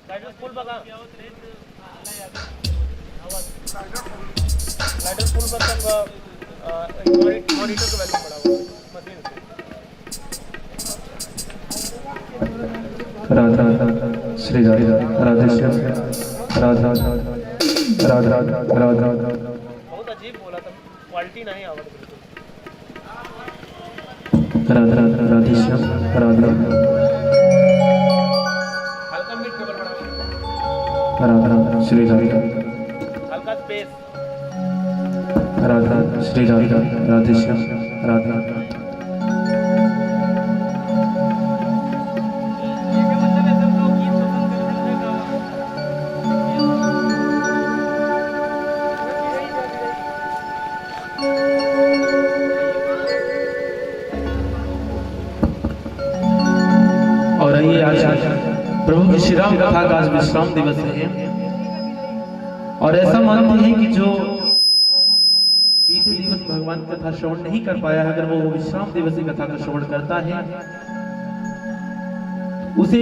Lighter full बघा lighter full मतलब monitor का वैल्यू बढ़ा हुआ मशीन से राधा श्री राधे श्याम राधा राधा राधा बहुत अजीब बोला था क्वालिटी नहीं आवड़ राधा राधे श्याम राधा हल्का मिड ट्रेबल बढ़ा राधा श्री राधा हल्का स्पेस राधा श्री राधा राधे श्याम राधा और आइए आज प्रभु की श्री राम कथा का आज विश्राम दिवस है और ऐसा मानते हैं कि जो बीते दिवस भगवान की कथा श्रवण नहीं कर पाया है, अगर वो विश्राम दिवस की कथा का श्रवण करता है उसे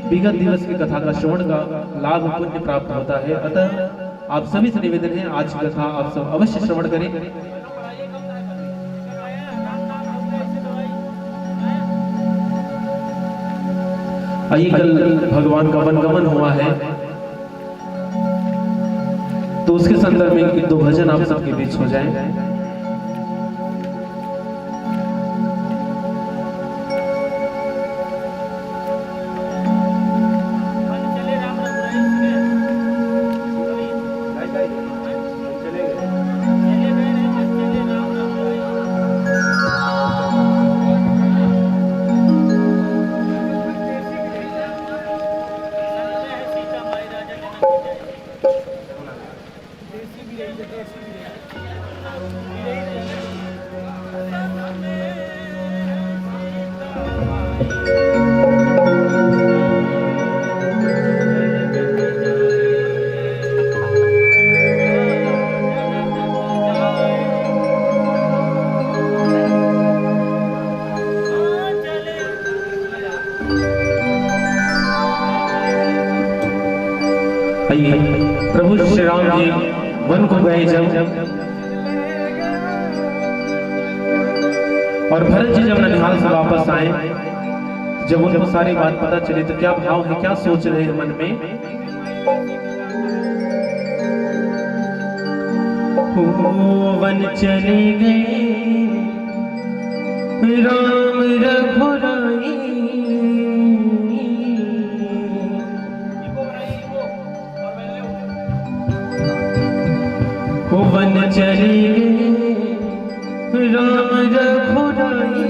विगत दिवस की कथा का श्रवण का लाभ पुण्य प्राप्त होता है। अतः आप सभी से निवेदन है आज की कथा आप सब अवश्य श्रवण करें। आइए कल भगवान का वनगमन हुआ है तो उसके संदर्भ में एक दो भजन आप सबके बीच हो जाए। प्रभु श्री राम जी वन को गए जब और भरत जी जब ननिहाल से वापस आए, जब उनको सारी बात पता चली तो क्या भाव है, क्या सोच रहे हैं मन में। वन चले गए राम रघुराई, वन चले गए राम रघुराई,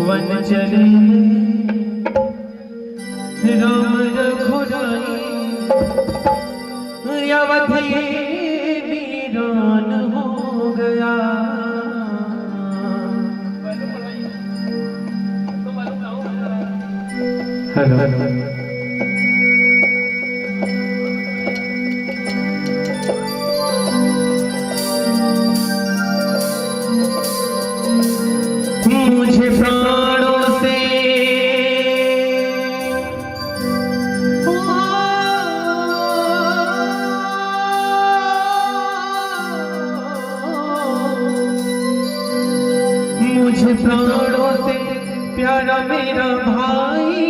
वन चले गए राम रघुराई, अवधि वीरान हो गया। हेलो मुझे प्राणों से मुझे प्राणों से प्यारा मेरा भाई,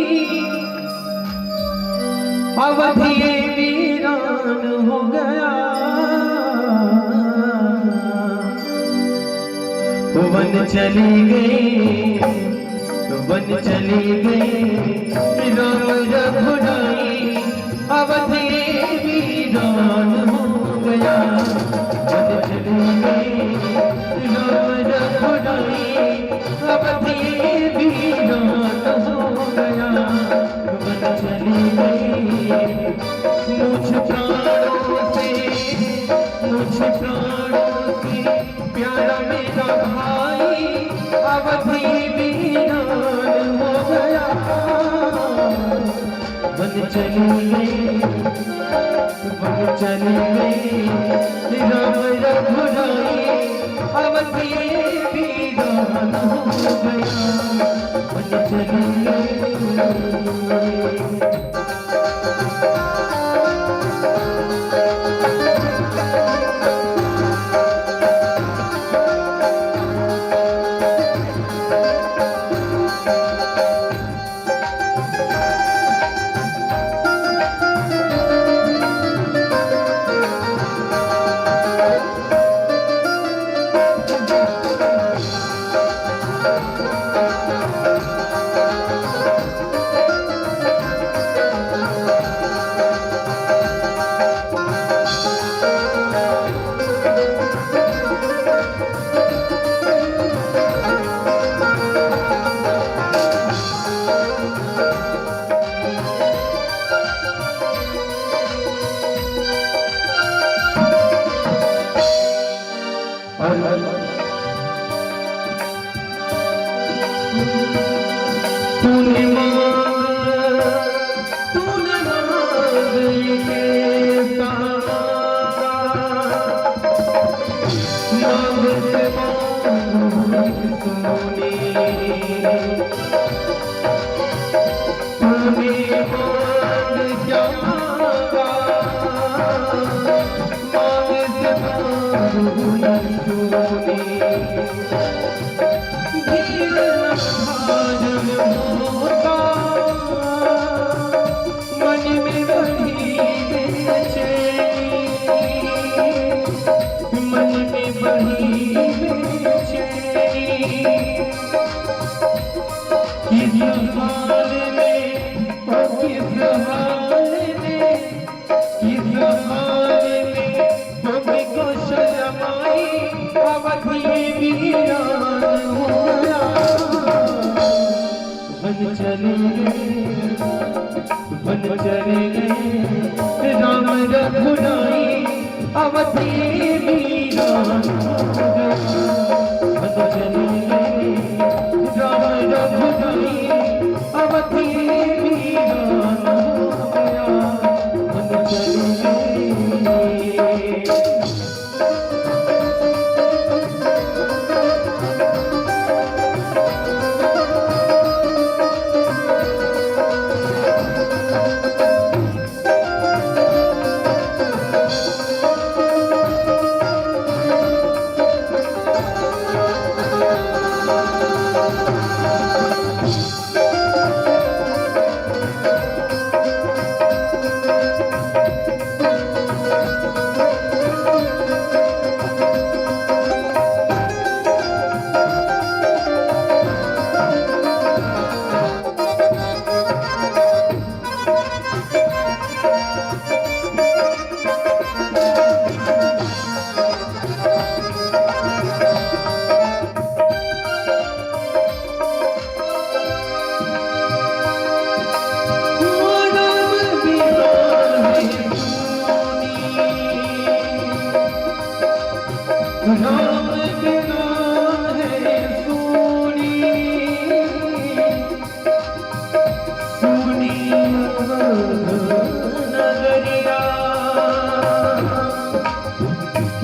अवधि वीरान हो गया। वन चले गए राम रघुराई, अवधि वीरान हो गया। वन चले गए राम रघुराई, अवधि वीरान हो गया। वन चले गए मुझ प्राणों से प्यारा मेरा भाई, अवधि वीरान हो गया। वन चले गए राम रघुराई, अवधि वीरान हो गया, मन चले तूने बन चले गए राम रघुनाई अवधि वीरान हो गया, बन चले गए राम रघुनाई अवधि वीरान हो गया, बन चले गए।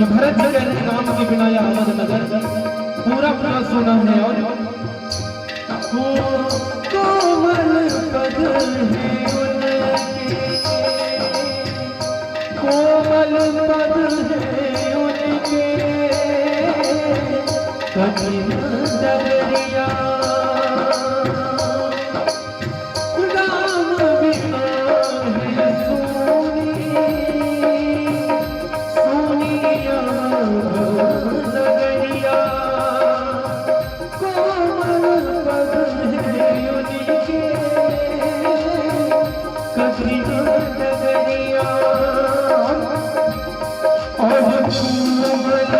भरत नगर नाम के बिना यह अहमदनगर पूरा पूरा सुना है। और कोमल पद है उनके, कोमल पद है उनके, कठिन डगरिया राम बिना है सोनी सोनिया नगरिया, कोमल पद है उनके, कठिन डगरिया और कोमल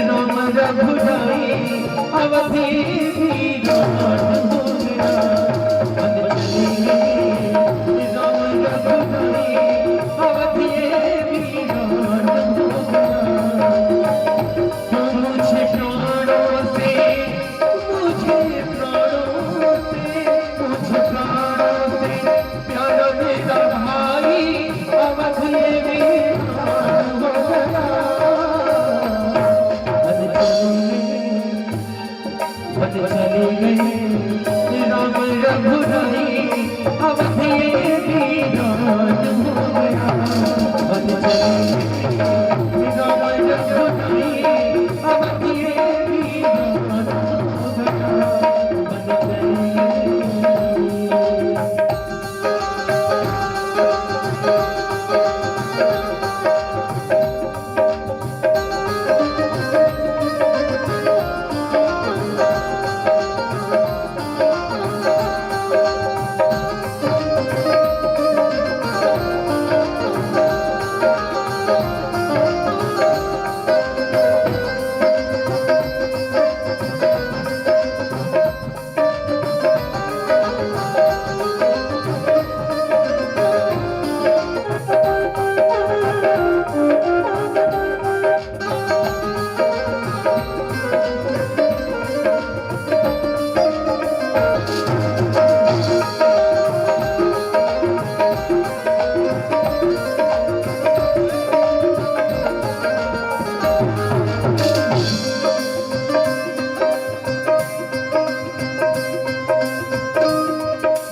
राम रघुनाई अवधि वीरान हो गया, बन चले राम रघुनाई अवधि वीरान हो गया।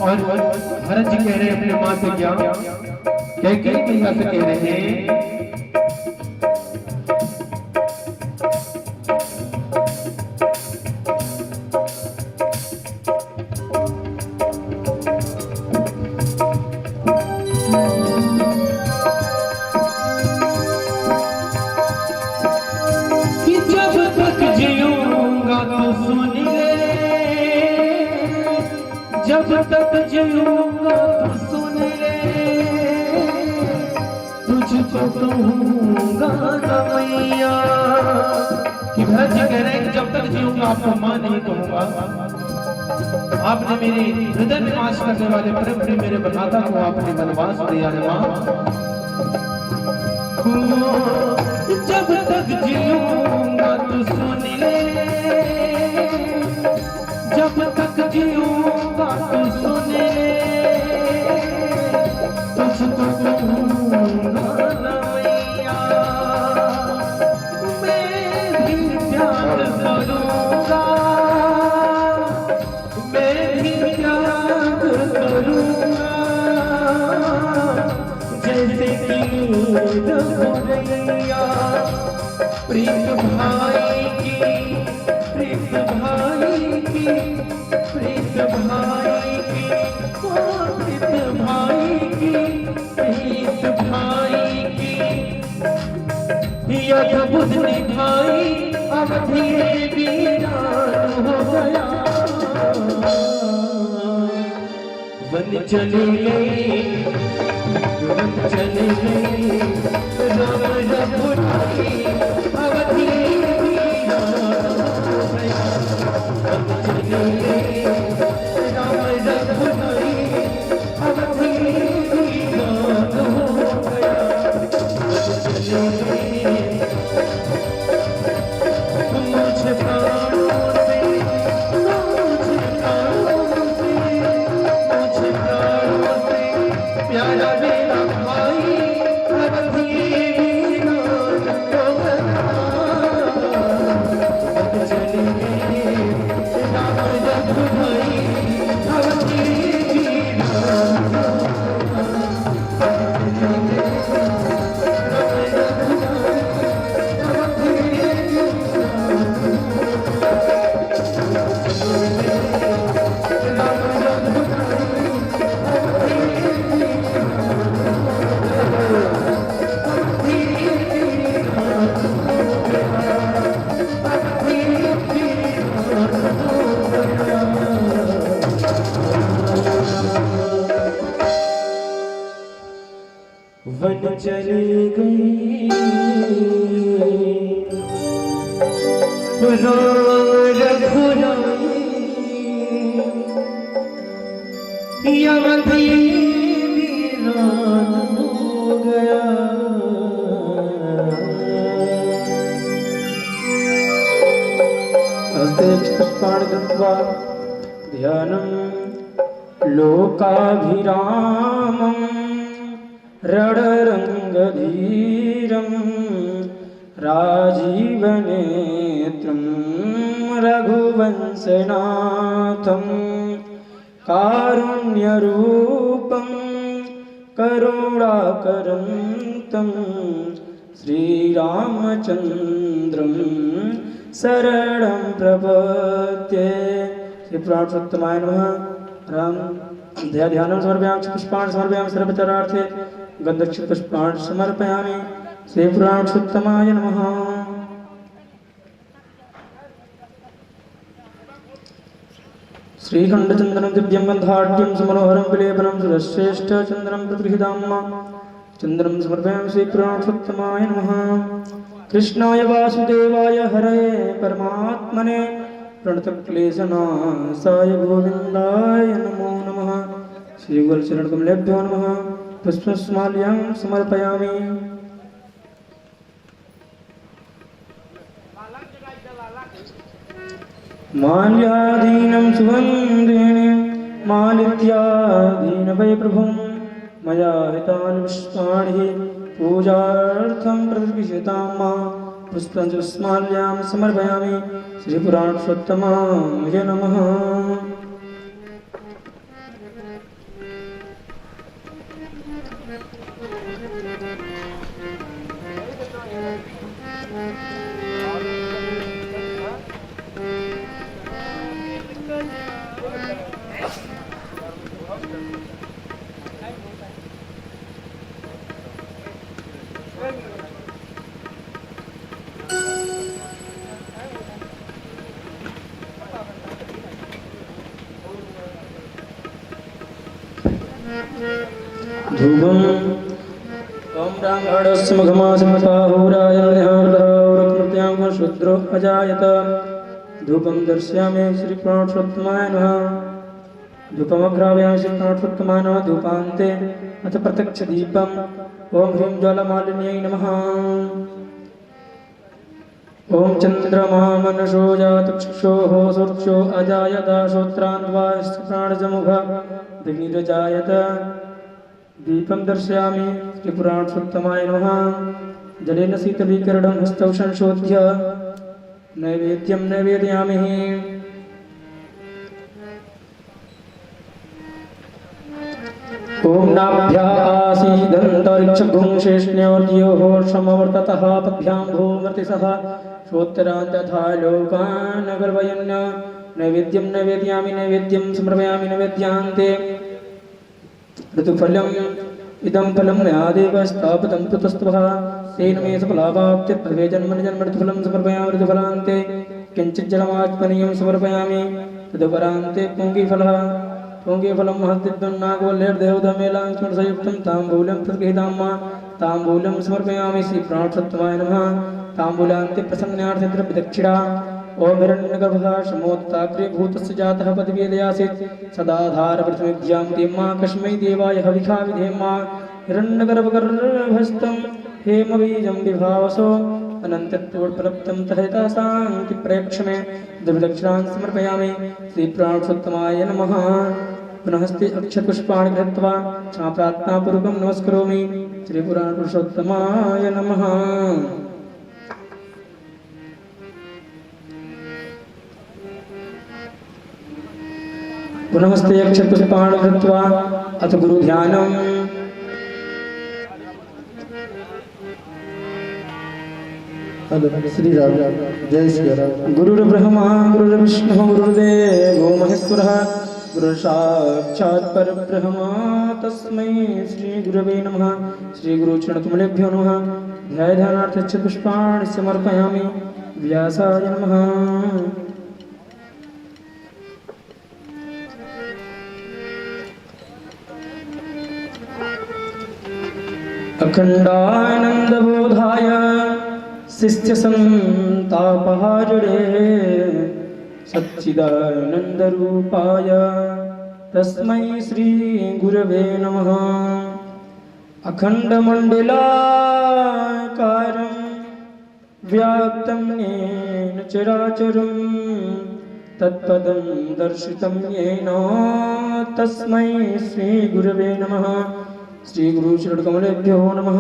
और भरत जी कह रहे हैं अपने माँ से क्या कैकेयी मैया से कह रहे हैं कि जब तक जीऊंगा तो सुन ले, जब तक जीऊंगा तो सुन ले, तुझको कहूंगा ना मैया। कि भरत जी कह रहे हैं कि जब तक जीऊंगा आपको मां नहीं कहूंगा। आपने मेरे हृदय में वास करने वाले परम प्रिय मेरे बनाता को आपने वनवास दिया है मां। जब तक जीऊंगा तो सुन ले, जब तक जीऊंगा तो सुन ले, तुझको कहूंगा ना मैया। मैं भी प्यार करूंगा, मैं भी प्यार करूंगा, जैसे कि प्रीत भाई की, प्रीत भाई की, प्रीत भाई की, प्रीत भाई की, प्रीत भाई की। यह बुद्धि भाई अब धीरे वीरान हो गया। वन चले गए, वन चले गए, राम रघुनाथी अवधि वीरान हो गया। वन चले गए, राम रघुनाथी अवधि वीरान हो गया। वन चले गए, मुझे प्राणों से, मुझे प्राणों से, मुझे प्राणों से प्यारा मेरा भाई अवधि वीरान हो गया। वन चले गए, राम रघुनाथी अवधि वीरान हो वन चली गई, राम रघुनाथी अवधि वीरान हो गया। हस्ते पुष्पाणि कृत्वा ध्यानं लोकाभिरामं रणरङ्गधीरं राजीवनेत्रं रघुवंशनाथं कारुण्यरूपं करुणाकरं तं श्रीरामचन्द्रं शरणं प्रपद्ये। श्रीपुराणोत्तमाय नमः। राम ध्यानं समर्पयामि, पुष्पाणि समर्पयामि, सर्वचरार्थे गन्धपुष्पाणि समर्पयामि। श्रीपुराणोत्तमाय नमः। श्रीखण्डचन्दनं दिव्यं गन्धाढ्यं सुमनोहरं विलेपनं सुरश्रेष्ठचन्दनं प्रतिगृहीतां चन्दनं समर्पयामि। श्रीपुराणोत्तमाय नमः। कृष्णाय वासुदेवाय हरये परमात्मने प्रणतक्लेशनाशाय गोविन्दाय नमो नमः। श्रीगुरुचरणकमलेभ्यो नमः। पुष्पमाल्यां समर्पयामि। माल्याधीनं सुगन्धेन मालित्याधीनवै प्रभुं मया हितानि पुष्पाणि पूजार्थं प्रतिगृहीतां पुष्पमाल्यां समर्पयामि। श्रीपुराणोत्तमाय नमः। धूपम् ॐ ब्राह्मणस्य मुखमासमसाहोरायणनिहारदावरत्नत्यां शूद्रो अजायत। धूपं दर्शयामि। श्रीपुराणोत्तमाय नमः। धूपमग्रापयामि। श्रीपुराणोत्तमाय नमः। धूपान्ते अथ प्रत्यक्षदीपम् ॐ ह्रीं ज्वालामालिन्यै नमः। ॐ चन्द्रमा मनसो जातचक्षुः सूर्यो अजायत श्रोत्रान्वा प्राणजमुख अग्निरजायत। दीपं दर्शयामि। श्रीपुराणोत्तमाय नमः। जलेन शीतलीकरणं हस्तौ संशोध्य नैवेद्यं नैवेदयामि। ॐ नाभ्या आसीदन्तरिक्षगुं शेषण्योर्योः समवर्ततः पद्भ्यां भूमर्तिसः श्रोत्तरान् तथा लोकान् अगर्वयन् नैवेद्यं नैवेदयामि। नैवेद्यं समर्पयामि। नैवेद्यान्ते ऋतुफलम् इदं फलं मयादेव स्थापितं ततस्तवः तेन मे सफलावाप्तिर्भवे जन्मनि जन्म ऋतुफलं समर्पयामि। ऋतुफलान्ते किञ्चित् जलमात्मनीयं समर्पयामि। तदुपरान्ते पूगीफलः पूगीफलं महद्विद्वन्नागोल्यर्देवदमेलांस्मरसयुक्तं ताम्बूलं प्रतिगृहीतां ताम्बूलं समर्पयामि। श्रीपुराणोत्तमाय नमः। ताम्बूलान्ते प्रसन्नार्थे द्रव्यदक्षिणा। ॐ हिरण्यगर्भः शमोत्ताग्रे भूतस्य जातः पदवेदयासीत् सदाधारप्रथमविद्यां देम्मा कस्मै देवाय हविषा विधेम्मा। हिरण्यगर्भगर्भस्थं हेमबीजं विभावसो अनन्तत्वोत्पलप्तं तहेतासाङ्किप्रेक्षमे द्रव्यदक्षिणान् समर्पयामि। श्रीपुराणोत्तमाय नमः। पुनः हस्ते अक्षतपुष्पाणि धृत्वा क्षमाप्रार्थनापूर्वकं नमस्करोमि। श्रीपुराणोत्तमाय नमः। पुनः हस्ते अक्षतपुष्पाणि धृत्वा अथ गुरुध्यानम्। श्री राम जय श्री राम। गुरुर्ब्रह्मा गुरुर्विष्णुः गुरुर्देवो महेश्वरः गुरुसाक्षात् परब्रह्म तस्मै श्री गुरवे नमः। श्री गुरुचरणकमलेभ्यो नमः। ध्यानार्थ पुष्पाणि समर्पयामि। व्यासाय नमः। अखंडानंदबोधाय शिष्यसंतापहारिणे सच्चिदानंदरूपाय तस्मै श्री गुरवे नमः। अखंडमंडलाकारं व्याप्तं येन चराचरं तत्पदं दर्शितं येन तस्मै श्री गुरवे नमः। श्री गुरुचरणकमलेभ्यो नमः।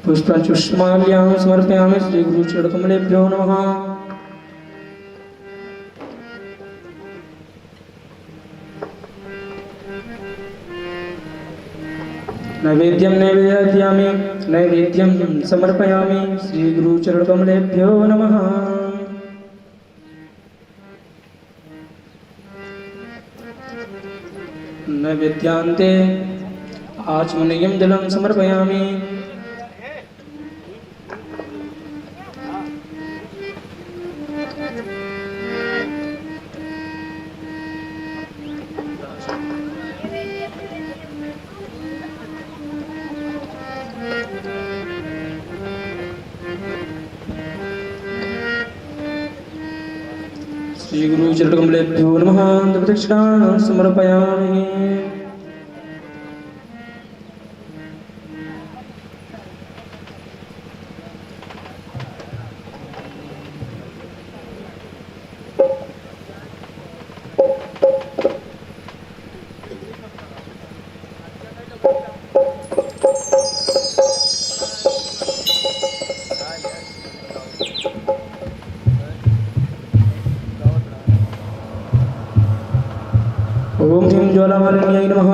पुष्पाञ्जुष्माल्यां समर्पयामि। श्री गुरुचरणकमलेभ्यो नमः। नैवेद्यं नैवेद्यामि नैवेद्यं समर्पयामि श्रीगुरुचरणकमलेभ्यो नमः। नैवेद्यान्ते आचमनीयं जलं समर्पयामि। श्रीगुरुचरणकमलेभ्यो नमः। दक्षिणां समर्पयामि। ओम ह्रीं ज्वालामालिन्यै नमः।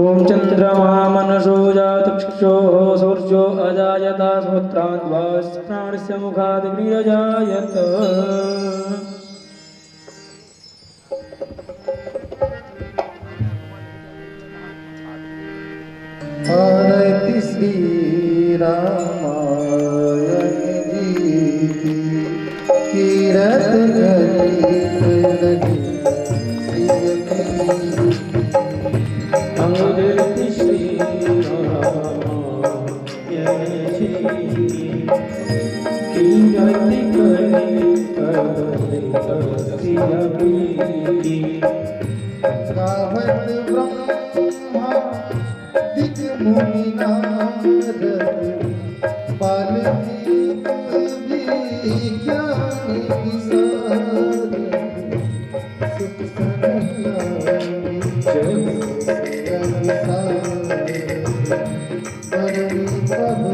ओम चंद्रमा मनसो जातचक्षुः सूर्यो अजायत श्रोत्राद्वास् प्राणस्य मुखादग्निरजायत। आरति श्री रामायण जी की कीरत गलित लगी आरति श्री रामायण जी कीरति गलित लगी गावत ब्रह्मा दिग मुनि नारद बाल्मीकि ज्ञान विशारद सुख सनातन जग परम प्रभु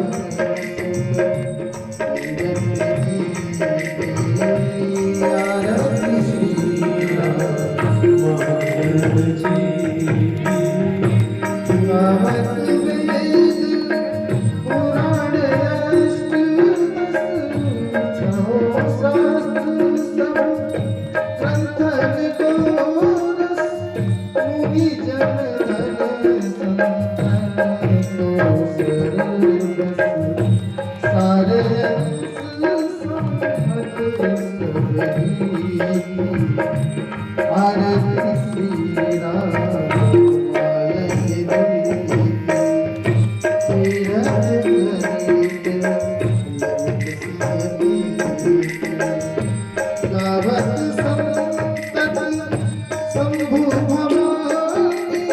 आरति श्री गावत वेद पुराण अष्ट दस छो शास्त्र सब ग्रंथन को रस मुनि जन धन संतन को सरस सारे संपत सभी आरति श्री रामायण जी तीरथ गलित गावत संतत शंभु भवानी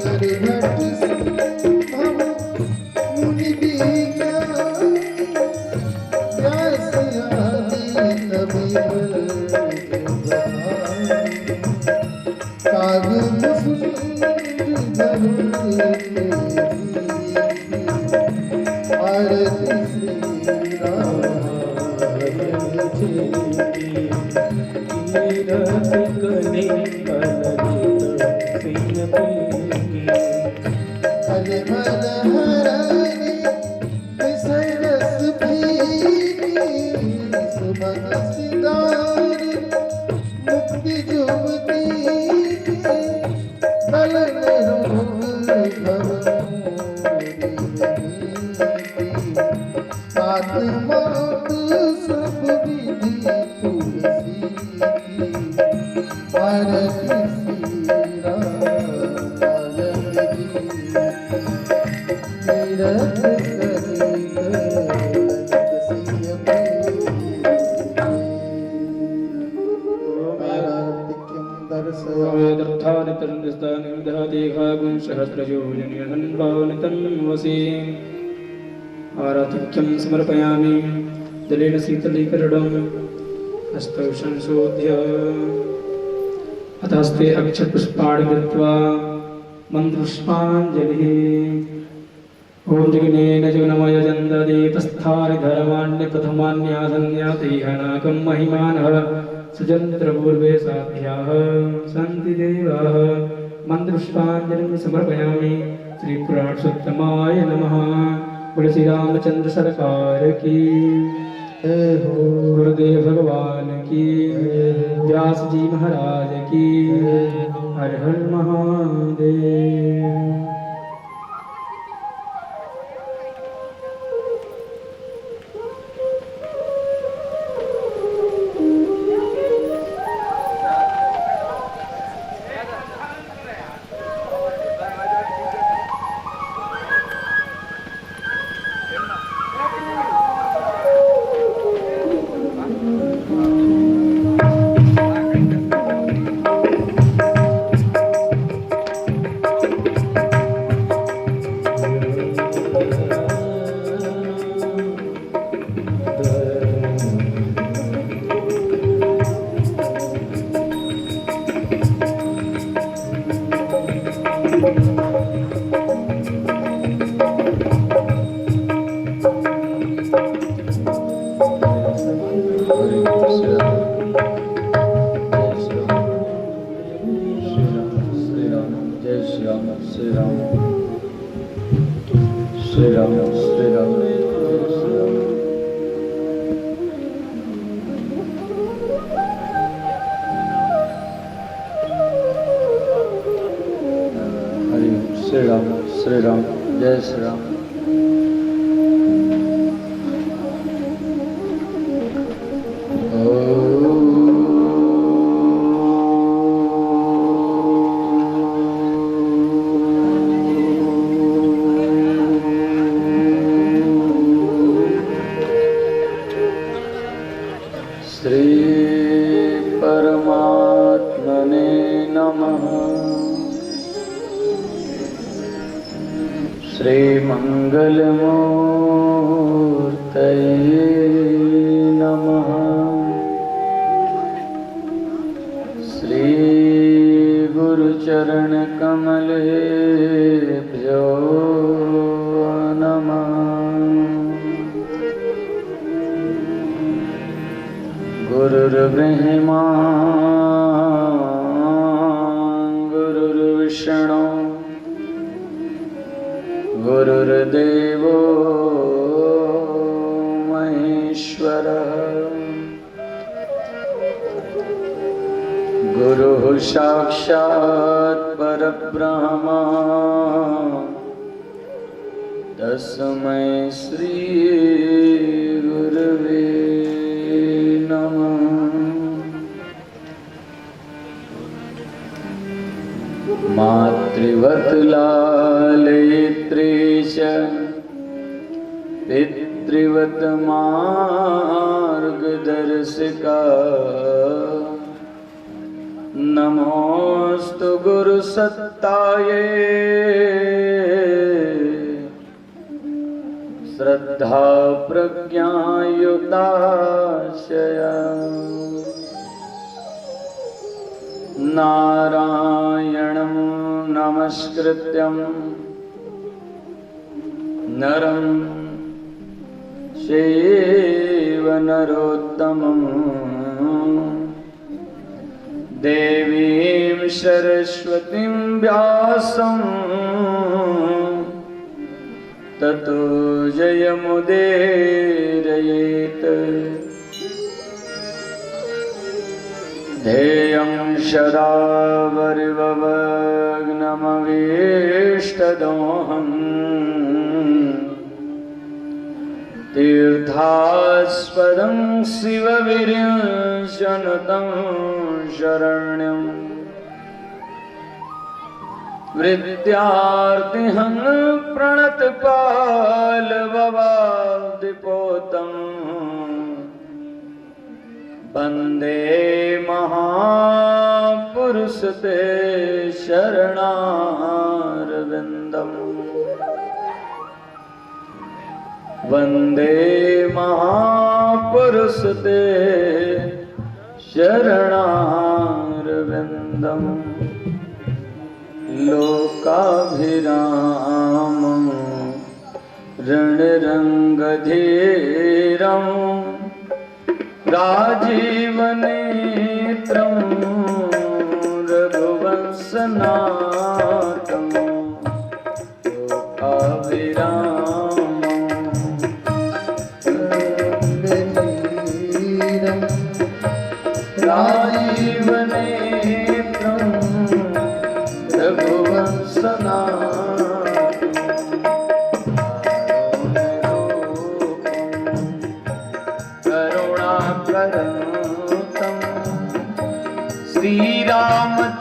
हरिभट संभव मुनि विज्ञानी व्यास आदि कबीर काग आरती श्री रामायण जी कीरति गलित अजमल हरणी सरस भीगी सुमन सिंगार मुक्ति जुबती बलन रोग आत्मात सब विधि तुलसी आरती श्री रामायण जी तीरथ गलित सिंह आराधिक्यं आराधिक्यं समर्पयामि। जलेन शीतलीकरणं हस्तौ संशोध्य अतस्ते अक्षपुष्पाणि कृत्वा मन्त्रपुष्पाञ्जलिः। ओम जगनेन जगनमय जन्ददीपस्थानि धर्माण्यप्रथमान्यासन्यातिहनाकं महिमानः सुजन्त्रपूर्वे साध्याः सन्ति देवाः मंत्रपुष्पांजलि समर्पयामि। श्री पुरुषोत्तमाय नमः। बोलो श्री रामचंद्र सरकार की, गुरुदेव भगवान की, व्यास जी महाराज की। हर हर महादेव। श्री राम, जय श्री राम। श्री परमात्मने नमः। श्री मंगलमूर्तये नमः। श्री गुरुचरण कमलेभ्यो नमः। गुरुर्ब्रह्मा गुरुर्विष्णु गुरुर्देवो महेश्वरः। गुरुः साक्षात् परब्रह्म तस्मै श्री गुरवे नमः। मातृवत् लालयित्री च पितृवत् मार्गदर्शिका। नमोस्तु गुरुसत्ताये श्रद्धा प्रज्ञायुताशया। नारायणं नमस्कृत्यं नरं चैव नरोत्तमं। देवीं सरस्वतीं व्यासं ततो जयमुदीरयेत्। ध्येयं सदा वरिववग्नमभीष्टदोहम्। तीर्थास्पदं शिवविरिञ्चनुतं शरण्यम्। विद्यार्थिहं प्रणतपालभवाब्धिपोतम्। वन्दे महापुरुष ते शरणारविन्दम्। वन्दे महापुरुष ते शरणारविन्दम्। लोकाभिरामं रणरङ्गधीरं राजीवनेत्रं रघुवंशनाथं। करुणाकरतम श्रीरामचन्द्रं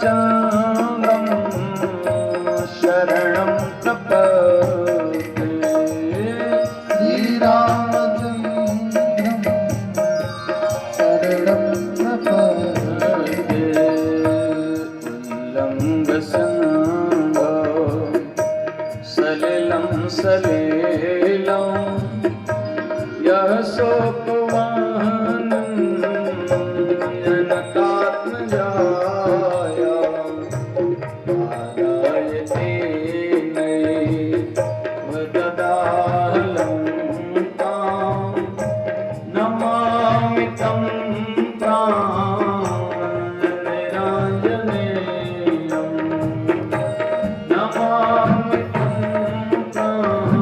शरणं प्रपद्ये श्रीरामचन्द्रं शरणं प्रपद्ये उल्लङ्घसङ्ग सलिलं सलिलं यः शोकवान् जनकात्मजाय आदायते नैव ददाहलङ्कां नमामि तं प्राणनिरञ्जनेयं नमामि तं प्राणनिरञ्जनेयं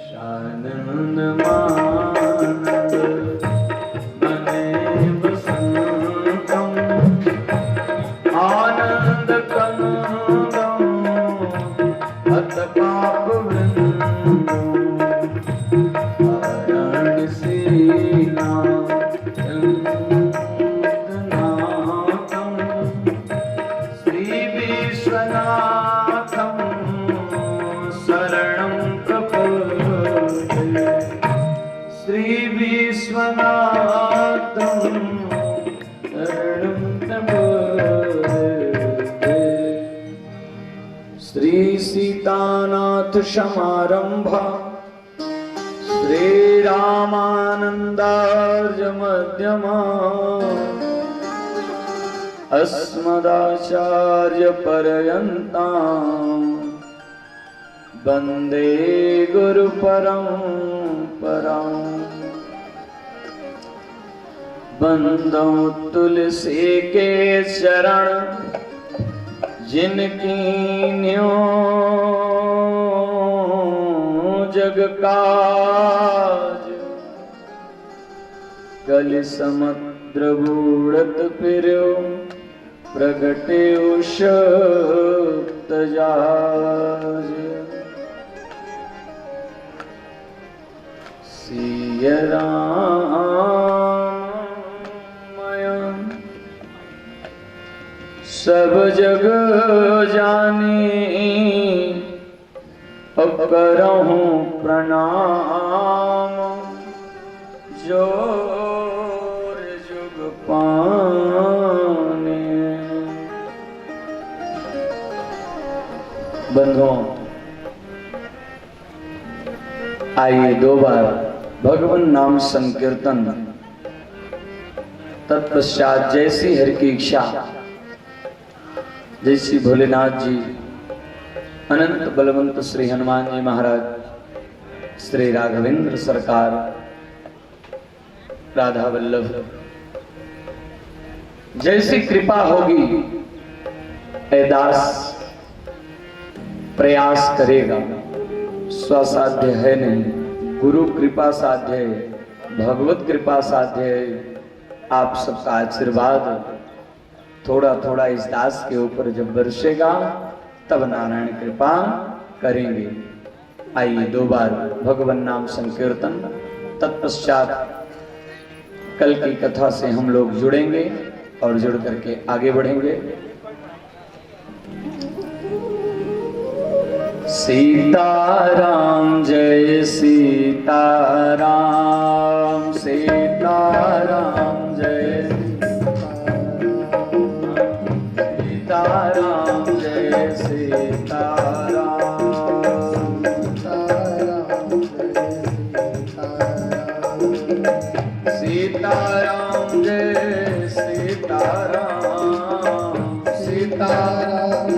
शाननमानद मनेव सन्तम् आनन्दकन्दम् अथ पापवृन्दम् वाराणसीनाथं श्रीविश्वनाथं शरणं प्रपद्ये श्रीविश्वनाथं शरणं प्रपद्ये श्री सीतानाथ समारंभा श्रीरामानन्दार्य मध्यमा अस्मदाचार्य पर्यन्तां वन्दे गुरु परम्पराम् बंदो तुलसी के चरण जिनकी जग काज कल समुद्र बूढ़त फिरो प्रगटे शक्त जाज सिय रामय सब जग जानी अब करहूँ प्रणाम जोर जुग पाने। बंधुओं, आइए दो बार भगवान नाम संकीर्तन, तत्पश्चात जैसी हरि की इच्छा, जैसी भोलेनाथ जी, अनंत बलवंत श्री हनुमान जी महाराज, श्री राघवेंद्र सरकार, राधा वल्लभ, जैसी कृपा होगी ऐ दास प्रयास करेगा। स्वसाध्य है नहीं, गुरु कृपा साध्य है, भगवत कृपा साध्य है। आप सबका आशीर्वाद थोड़ा थोड़ा इस दास के ऊपर जब बरसेगा तब नारायण कृपा करेंगे। आइए दो बार भगवान नाम संकीर्तन, तत्पश्चात कल की कथा से हम लोग जुड़ेंगे और जुड़ करके आगे बढ़ेंगे। सीताराम जय सीताराम, सीताराम जय सीताराम जय सीताराम, सीताराम जय सीताराम, सीताराम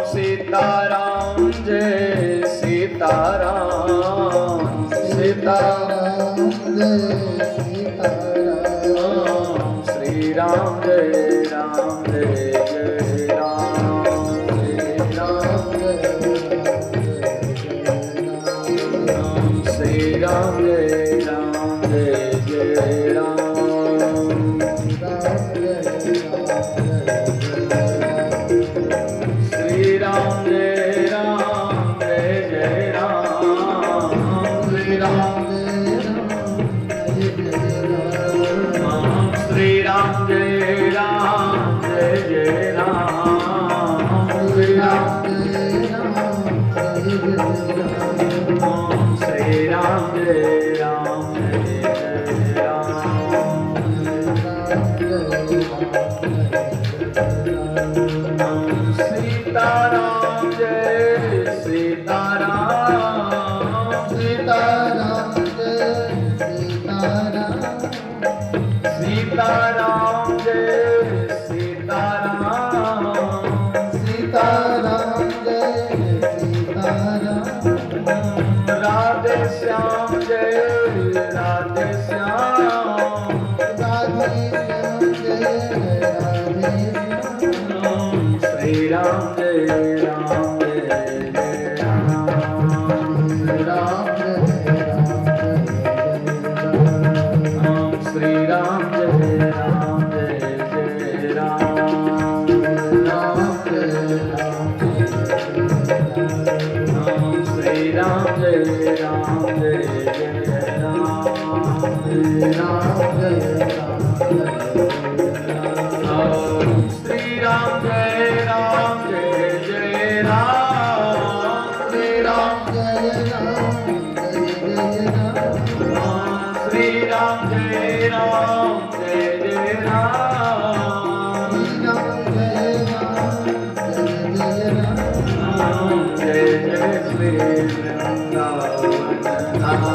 सीताराम जय सीताराम, सीताराम जय सीताराम, श्री राम जय राम जय जय राम, श्री राम जय राम, श्री राम जय राम जय जय राम। श्री राम जय राम जय जय राम श्री राम जय राम जय जय राम श्री राम जय राम जय जय राम सीताराम जय सीताराम सीताराम जय सीताराम सीताराम जय सीताराम सीताराम जय सीताराम राधे श्याम जय राधे श्याम राधे श्याम जय राधे श्याम श्री राम जय राम जय जय राम राम जय श्री राम जय राम जय जय राम राम जय श्री राम जय राम जय जय राम राम जय श्री राम जय राम जय जय राम श्री राम जय राम जय जय राम श्री राम जय राम जय जय राम जय जय श्री वृंदावन धाम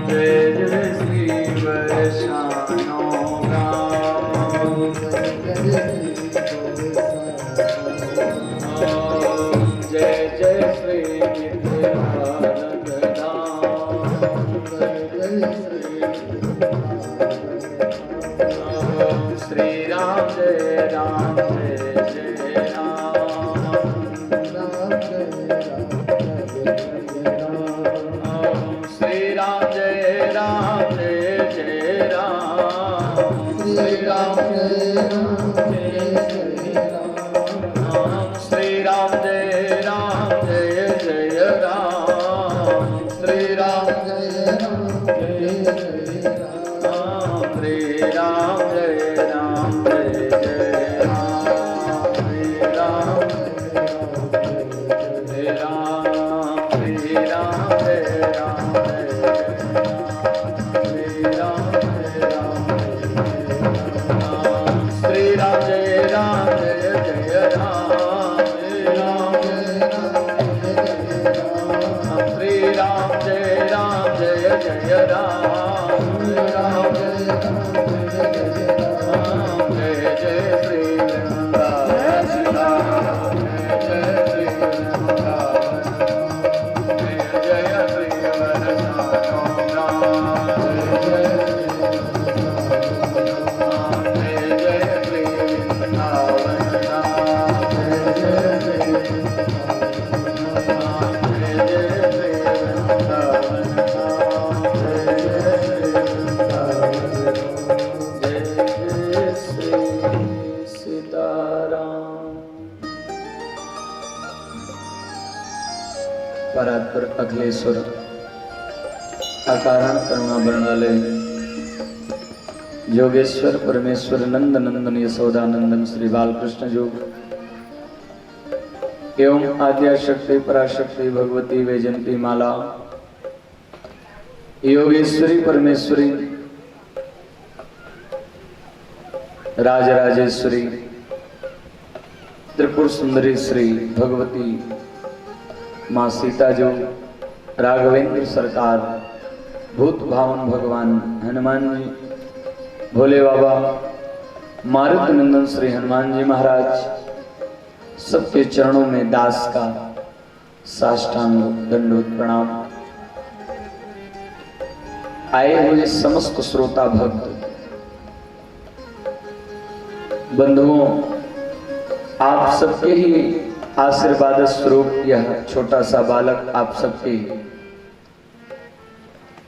जय जय श्री वैष्णो गाम जय जय श्री नित्यानंद धाम श्री राम जय राम जय जय राम श्री राम जय राम जय जय राम श्री राम श्री राम जय राम जय जय राम श्री राम श्री राम जय राम जय जय राम श्री राम जय राम श्री राम जय राम जय श्री राम जय राम श्री राम जय राम जय जय राम श्री राम श्री राम जय राम जय जय राम श्री राम जय जय श्री वृंदावन धाम जय श्री वृंदावन जय जय श्री वरसानो नाम जय जय श्री वृंदावन धाम जय जय श्री परात्पर अखिलेश्वर अकारण करुणा वर्णालय योगेश्वर परमेश्वर नंद नंदन यशोदानंदन श्री बालकृष्ण योग एवं आद्या शक्ति पराशक्ति भगवती वैजंती माला योगेश्वरी परमेश्वरी राजराजेश्वरी त्रिपुर सुंदरी श्री भगवती माँ सीता जो राघवेंद्र सरकार भूत भावन भगवान हनुमान जी भोले बाबा मारुति नंदन श्री हनुमान जी महाराज सबके चरणों में दास का साष्टांग दंडोत प्रणाम। आए हुए समस्त श्रोता भक्त बंधुओं, आप सबके ही आशीर्वाद स्वरूप यह छोटा सा बालक आप सबके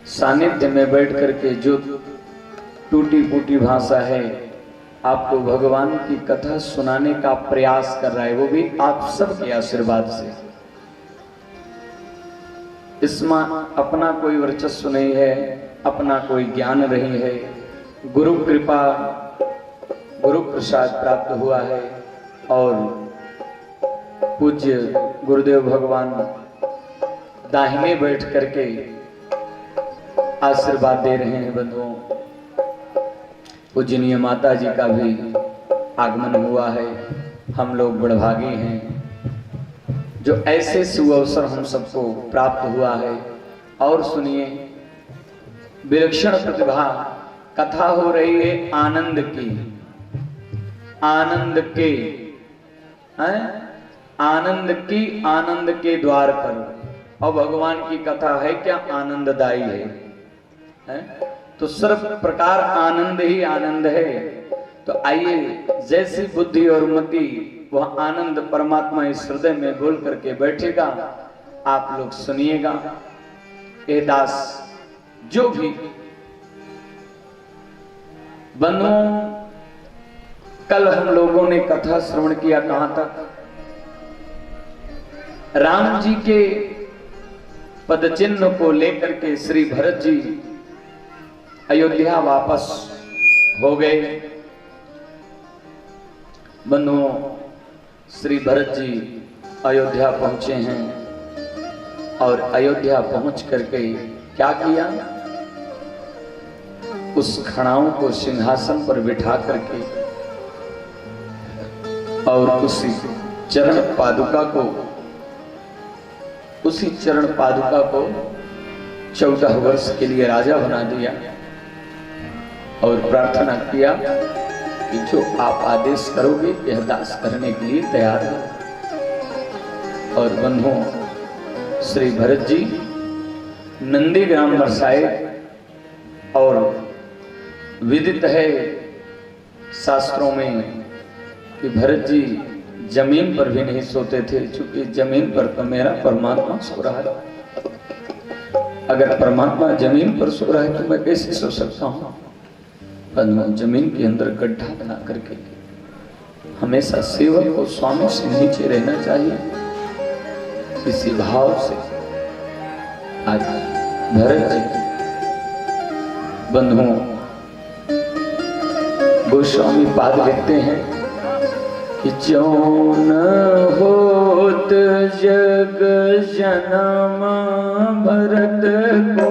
सानिध्य में बैठ करके जो टूटी फूटी भाषा है आपको भगवान की कथा सुनाने का प्रयास कर रहा है, वो भी आप सबके आशीर्वाद से। इसमें अपना कोई वर्चस्व नहीं है, अपना कोई ज्ञान नहीं है। गुरु कृपा, गुरु प्रसाद प्राप्त हुआ है और पूज्य गुरुदेव भगवान दाहिने बैठ करके आशीर्वाद दे रहे हैं बंधुओं। पूजनीय माता जी का भी आगमन हुआ है। हम लोग बड़भागी हैं जो ऐसे सुअवसर हम सबको प्राप्त हुआ है। और सुनिए, विलक्षण प्रतिभा कथा हो रही है आनंद की, आनंद के हैं, आनंद के द्वार पर। और भगवान की कथा है क्या? आनंददायी है? तो सर्व प्रकार आनंद ही आनंद है। तो आइए, जैसी बुद्धि और मति वह आनंद परमात्मा इस हृदय में बोल करके बैठेगा, आप लोग सुनिएगा। ए दास, जो भी बंधुओं, कल हम लोगों ने कथा श्रवण किया कहां तक? राम जी के पद चिन्ह को लेकर के श्री भरत जी अयोध्या वापस हो गए। बंधुओं, श्री भरत जी अयोध्या पहुंचे हैं और अयोध्या पहुंच करके क्या किया? उस खड़ाओं को सिंहासन पर बिठा करके और उसी चरण पादुका को 14 वर्ष के लिए राजा बना दिया और प्रार्थना किया कि जो आप आदेश करोगे यह दास करने के लिए तैयार है। और बंधुओं, श्री भरत जी नंदीग्राम बरसाए और विदित है शास्त्रों में कि भरत जी जमीन पर भी नहीं सोते थे, क्योंकि जमीन पर तो मेरा परमात्मा सो रहा है। अगर परमात्मा जमीन पर सो रहा है तो मैं कैसे सो सकता हूँ? जमीन के अंदर गड्ढा बना करके हमेशा सेवक को स्वामी से नीचे रहना चाहिए। इसी भाव से आज भरत जी बंधुओं गोस्वामी पाद लिखते हैं कि जो न होत जग जन्म भरत को,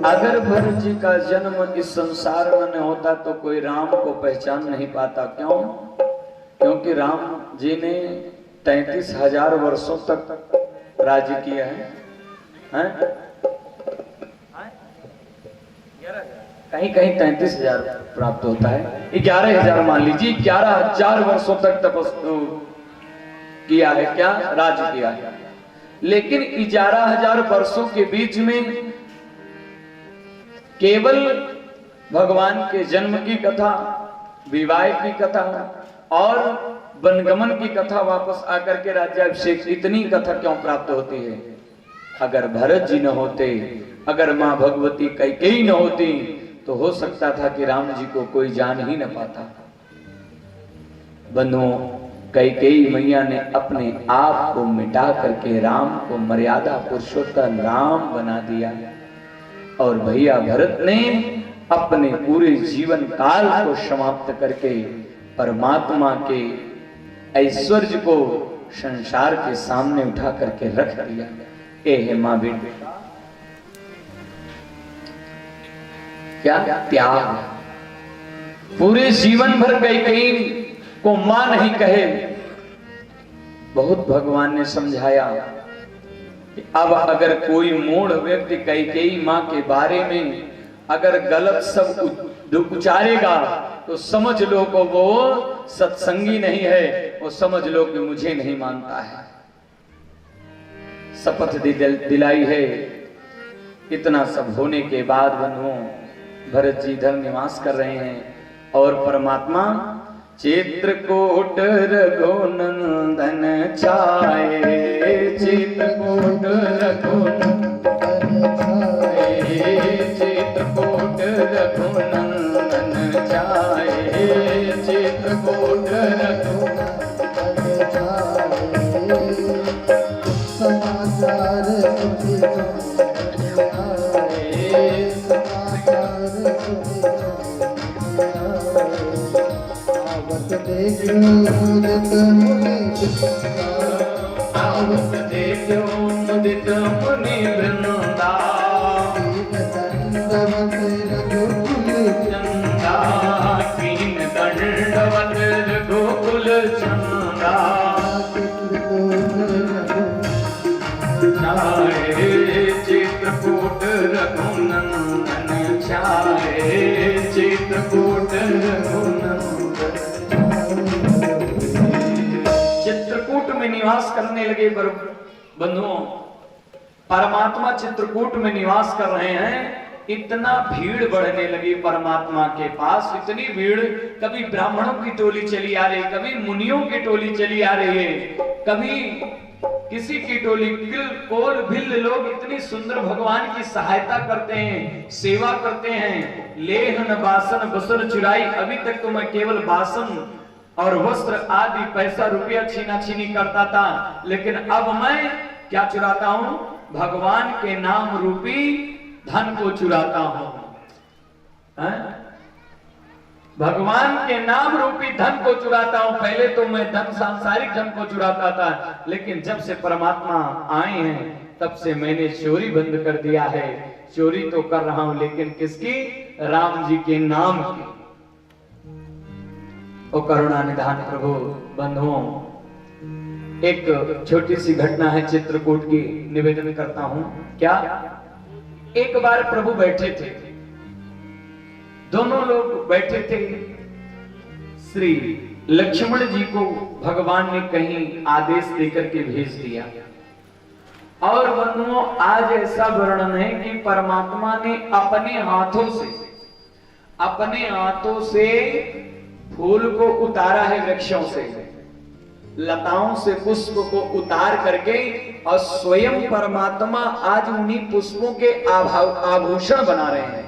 अगर भरत जी का जन्म इस संसार में न होता तो कोई राम को पहचान नहीं पाता। क्यों? क्योंकि राम जी ने 33,000 वर्षों तक राज्य किया है, कहीं कहीं 33,000 प्राप्त होता है, 11,000 मान लीजिए, 11,000 वर्षों तक तपस्या किया है, क्या राज्य किया है। लेकिन 11,000 वर्षों के बीच में केवल भगवान के जन्म की कथा, विवाह की कथा और वनगमन की कथा, वापस आकर के राज्याभिषेक, इतनी कथा क्यों प्राप्त होती है? अगर भरत जी न होते, अगर मां भगवती कैकेयी न होती तो हो सकता था कि राम जी को कोई जान ही न पाता। बंधुओं, कैकेयी मैया ने अपने आप को मिटा करके राम को मर्यादा पुरुषोत्तम राम बना दिया और भैया भरत ने अपने पूरे जीवन काल को समाप्त करके परमात्मा के ऐश्वर्य को संसार के सामने उठा करके रख दिया। ए है मां बेटी, क्या त्याग! पूरे जीवन भर कैकेयी को मां नहीं कहे, बहुत भगवान ने समझाया कि अब अगर कोई मूढ़ व्यक्ति कैकेयी माँ के बारे में अगर गलत शब्द उचारेगा तो समझ लो को वो सत्संगी नहीं है, वो समझ लो कि मुझे नहीं मानता है। शपथ दिलाई है। इतना सब होने के बाद बंधुओं भरत जी इधर निवास कर रहे हैं और परमात्मा चित्रकूट रघुनंदन छाए, चित्रकूट रघुनंदन छाए, चित्रकूट रघुनंदन छाए, चित्रकूट रघुनंदन छाए। समाचार सुनी आए, समाचार सुनी आवत देखो मुदित मुनि आवत देखो मुदित मुनि वृंदा, दंडवत रघुकुल चंदा कीन दंडवत रघुकुल चंदा, चित्रकूट रघुनंदन छाए, चित्रकूट रघुनंदन। चित्रकूट में निवास करने लगे बंधुओं। परमात्मा चित्रकूट में निवास कर रहे हैं। इतना भीड़ बढ़ने लगी परमात्मा के पास, इतनी भीड़, कभी ब्राह्मणों की टोली चली आ रही, कभी मुनियों की टोली चली आ रही है, कभी किसी की टोली, किल कोल भिल्ल लोग इतनी सुंदर भगवान की सहायता करते हैं, सेवा करते हैं। लेहन बासन बसर चुराई, अभी तक तो मैं केवल बासन और वस्त्र आदि पैसा रुपया छीना छीनी करता था, लेकिन अब मैं क्या चुराता हूं? भगवान के नाम रूपी धन को चुराता हूं। भगवान के नाम रूपी धन को चुराता हूं। पहले तो मैं धन, सांसारिक धन को चुराता था, लेकिन जब से परमात्मा आए हैं तब से मैंने चोरी बंद कर दिया है। चोरी तो कर रहा हूं, लेकिन किसकी? राम जी के नाम की। ओ करुणा निधान प्रभु बंधुओं, एक छोटी सी घटना है चित्रकूट की, निवेदन करता हूं। क्या? एक बार प्रभु बैठे थे, दोनों लोग बैठे थे। श्री लक्ष्मण जी को भगवान ने कहीं आदेश देकर के भेज दिया। और बंधुओं, आज ऐसा वर्णन है कि परमात्मा ने अपने हाथों से फूल को उतारा है, वृक्षों से, लताओं से पुष्प को उतार करके, और स्वयं परमात्मा आज उन्हीं पुष्पों के आभूषण बना रहे हैं।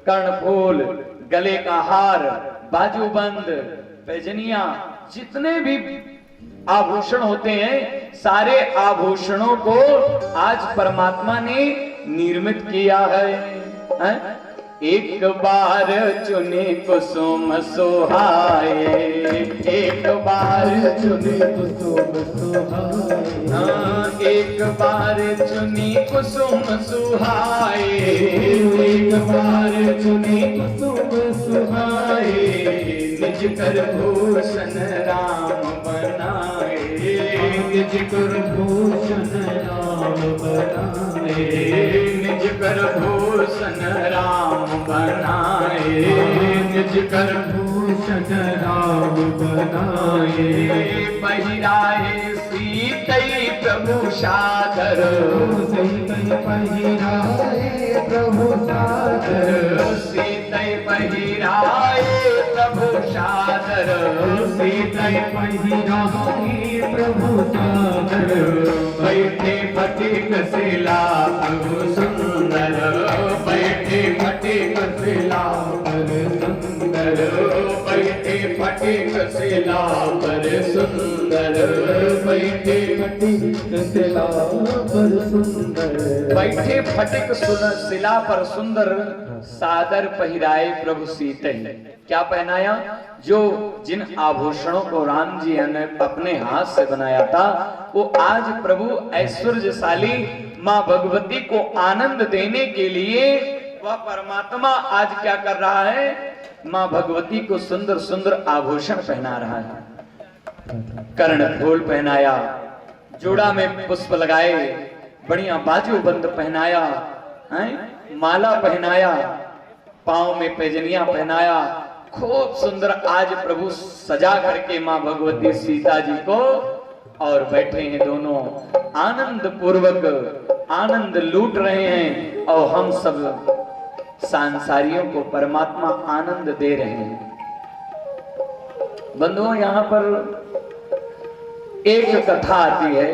कर्णफूल, गले का हार, बाजूबंद, पैजनिया, जितने भी आभूषण होते हैं, सारे आभूषणों को आज परमात्मा ने निर्मित किया है। एक बार चुने कुसुम सुहाए, एक बार चुने कुसुम सुहाए, एक बार चुनी कुसुम सुहाए, एक बार चुनी कुसुम सुहाए, निज कर भूषण राम बनाए, निज कर भूषण राम बनाए, निज कर भूषण राम बनाए, निज कर भूषण राम बनाए। पहिराए सीतई प्रभु सादर, सीतई पहिराए प्रभु सादर, सीतई पहिराए प्रभु सादर, सीतई पहिराए प्रभु सादर। बैठे फटिक शिला प्रभु सुंदर, बैठे फटिक शिला पर सुंदर, बैठे फटिक शिला पर सुंदर, बैठे फटिक शिला पर सुंदर। बैठे फटिक शिला पर सुंदर, सादर पहिराए प्रभु सीते। क्या पहनाया? जो जिन आभूषणों को राम जी ने अपने हाथ से बनाया था, वो आज प्रभु ऐश्वर्यशाली माँ भगवती को आनंद देने के लिए वह परमात्मा आज क्या कर रहा है? माँ भगवती को सुंदर सुंदर आभूषण पहना रहा है। कर्ण फूल पहनाया, जोड़ा में पुष्प लगाए, बढ़िया बाजू बंद पहनाया, हैं माला पहनाया, पांव में पैजनिया पहनाया, खूब सुंदर आज प्रभु सजा करके मां भगवती सीता जी को, और बैठे हैं दोनों आनंद पूर्वक आनंद लूट रहे हैं, और हम सब सांसारियों को परमात्मा आनंद दे रहे हैं। बंधुओं, यहां पर एक कथा आती है।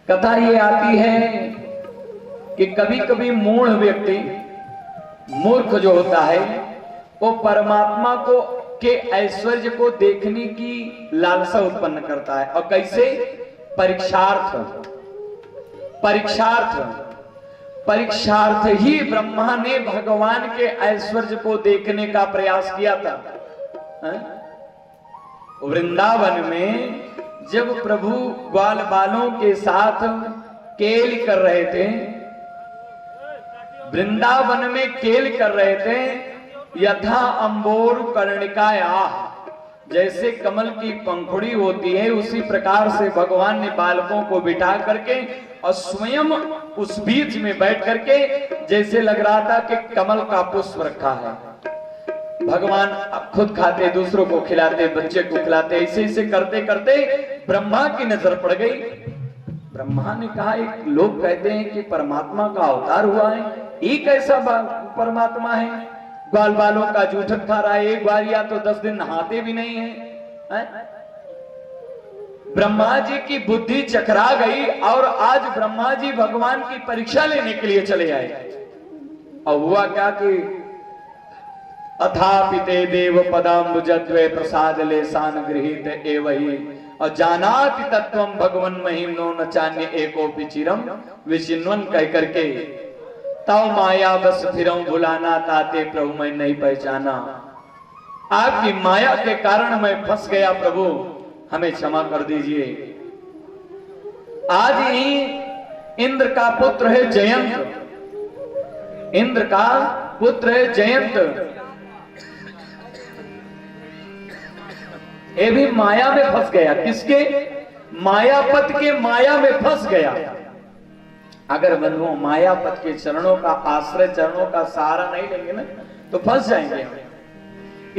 कथा ये आती है कि कभी कभी मूढ़ व्यक्ति, मूर्ख जो होता है, वो परमात्मा को के ऐश्वर्य को देखने की लालसा उत्पन्न करता है। और कैसे? परीक्षार्थ ही ब्रह्मा ने भगवान के ऐश्वर्य को देखने का प्रयास किया था। वृंदावन में जब प्रभु ग्वाल बालों के साथ केल कर रहे थे, वृंदावन में केल कर रहे थे, यथा अंबोर कर्णिकाया, जैसे कमल की पंखुड़ी होती है उसी प्रकार से भगवान ने बालकों को बिठा करके और स्वयं उस बीच में बैठ करके जैसे लग रहा था कि कमल का पुष्प रखा है। भगवान खुद खाते, दूसरों को खिलाते, बच्चे को खिलाते, ऐसे ऐसे करते करते ब्रह्मा की नजर पड़ गई। ब्रह्मा ने कहा, एक लोग कहते हैं कि परमात्मा का अवतार हुआ है, एक ऐसा परमात्मा है, ग्वाल बालों का जूठन खा रहा है, एक बार या तो 10 दिन नहाते भी नहीं है। ब्रह्मा जी की बुद्धि चकरा गई और आज ब्रह्मा जी भगवान की परीक्षा लेने के लिए चले आए। और हुआ क्या कि अथापिते देव पदाम्बुजद्वय प्रसाद लेसान गृहीत एवहि और जानाति तत्वम भगवन महिमनो न चान्य एकोपि चिरम विचिन्वन कह करके तव माया बस फिरऊं भुलाना ताते प्रभु मैं नहीं पहचाना। आपकी माया के कारण मैं फंस गया प्रभु, हमें क्षमा कर दीजिए। आज ही इंद्र का पुत्र है जयंत, इंद्र का पुत्र है जयंत, ये भी माया में फंस गया। किसके? मायापत के माया में फंस गया। अगर बंधुओं मायापत के चरणों का आश्रय, चरणों का सहारा नहीं लेंगे ना तो फंस जाएंगे।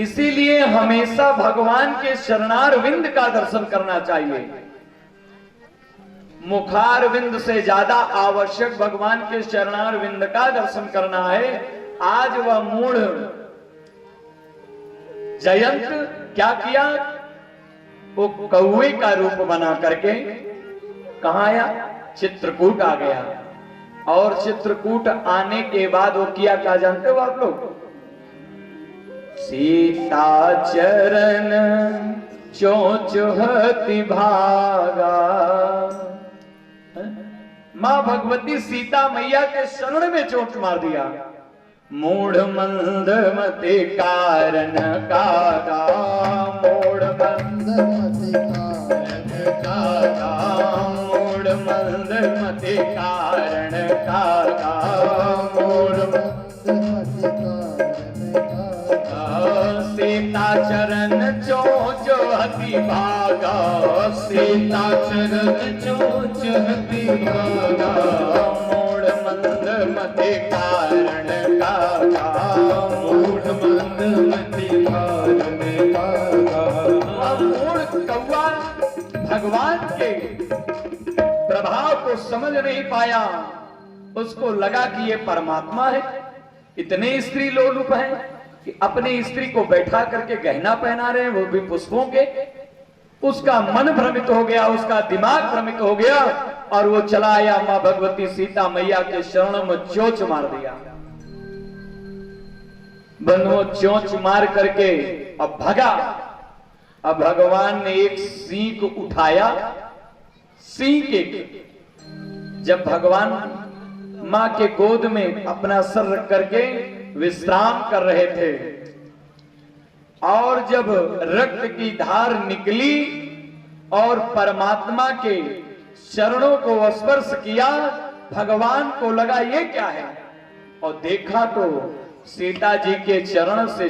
इसीलिए हमेशा भगवान के शरणारविंद का दर्शन करना चाहिए। मुखारविंद से ज्यादा आवश्यक भगवान के शरणारविंद का दर्शन करना है। आज वह मूढ़ जयंत क्या किया? वो कौवे का रूप बना करके कहां आया? चित्रकूट आ गया। और चित्रकूट आने के बाद वो किया क्या जानते हो आप लोग? सीता चरण चोचुहति भागा। मां भगवती सीता मैया के शरण में चोट मार दिया। मूढ़ मंदमते कारण कागा, मूढ़ मंदमते कागा, मूढ़ मंदमते कारण कागा, मूढ़ मंदमते कारण। सीता चरण चोचुहति भागा, सीता चरण चोचुहति भागा, मूढ़ मंदमते कारण कागा, मूढ़ मंदमते कारण कागा। मूढ़ कौवा भगवान के प्रभाव को समझ नहीं पाया, उसको लगा कि ये परमात्मा है। इतने स्त्री लोलुप हैं कि अपनी स्त्री को बैठा करके गहना पहना रहे हैं, वो भी पुष्पों के। उसका मन भ्रमित हो गया, उसका दिमाग भ्रमित हो गया और वो चला आया मां भगवती सीता मैया के शरणों में चोंच मार दिया। बंधुओं चोंच मार करके अब भगा। अब भगवान ने एक सींग उठाया, सींग एक, जब भगवान मां के गोद में अपना सर रख करके विश्राम कर रहे थे और जब रक्त की धार निकली और परमात्मा के चरणों को स्पर्श किया, भगवान को लगा ये क्या है, और देखा तो सीता जी के चरण से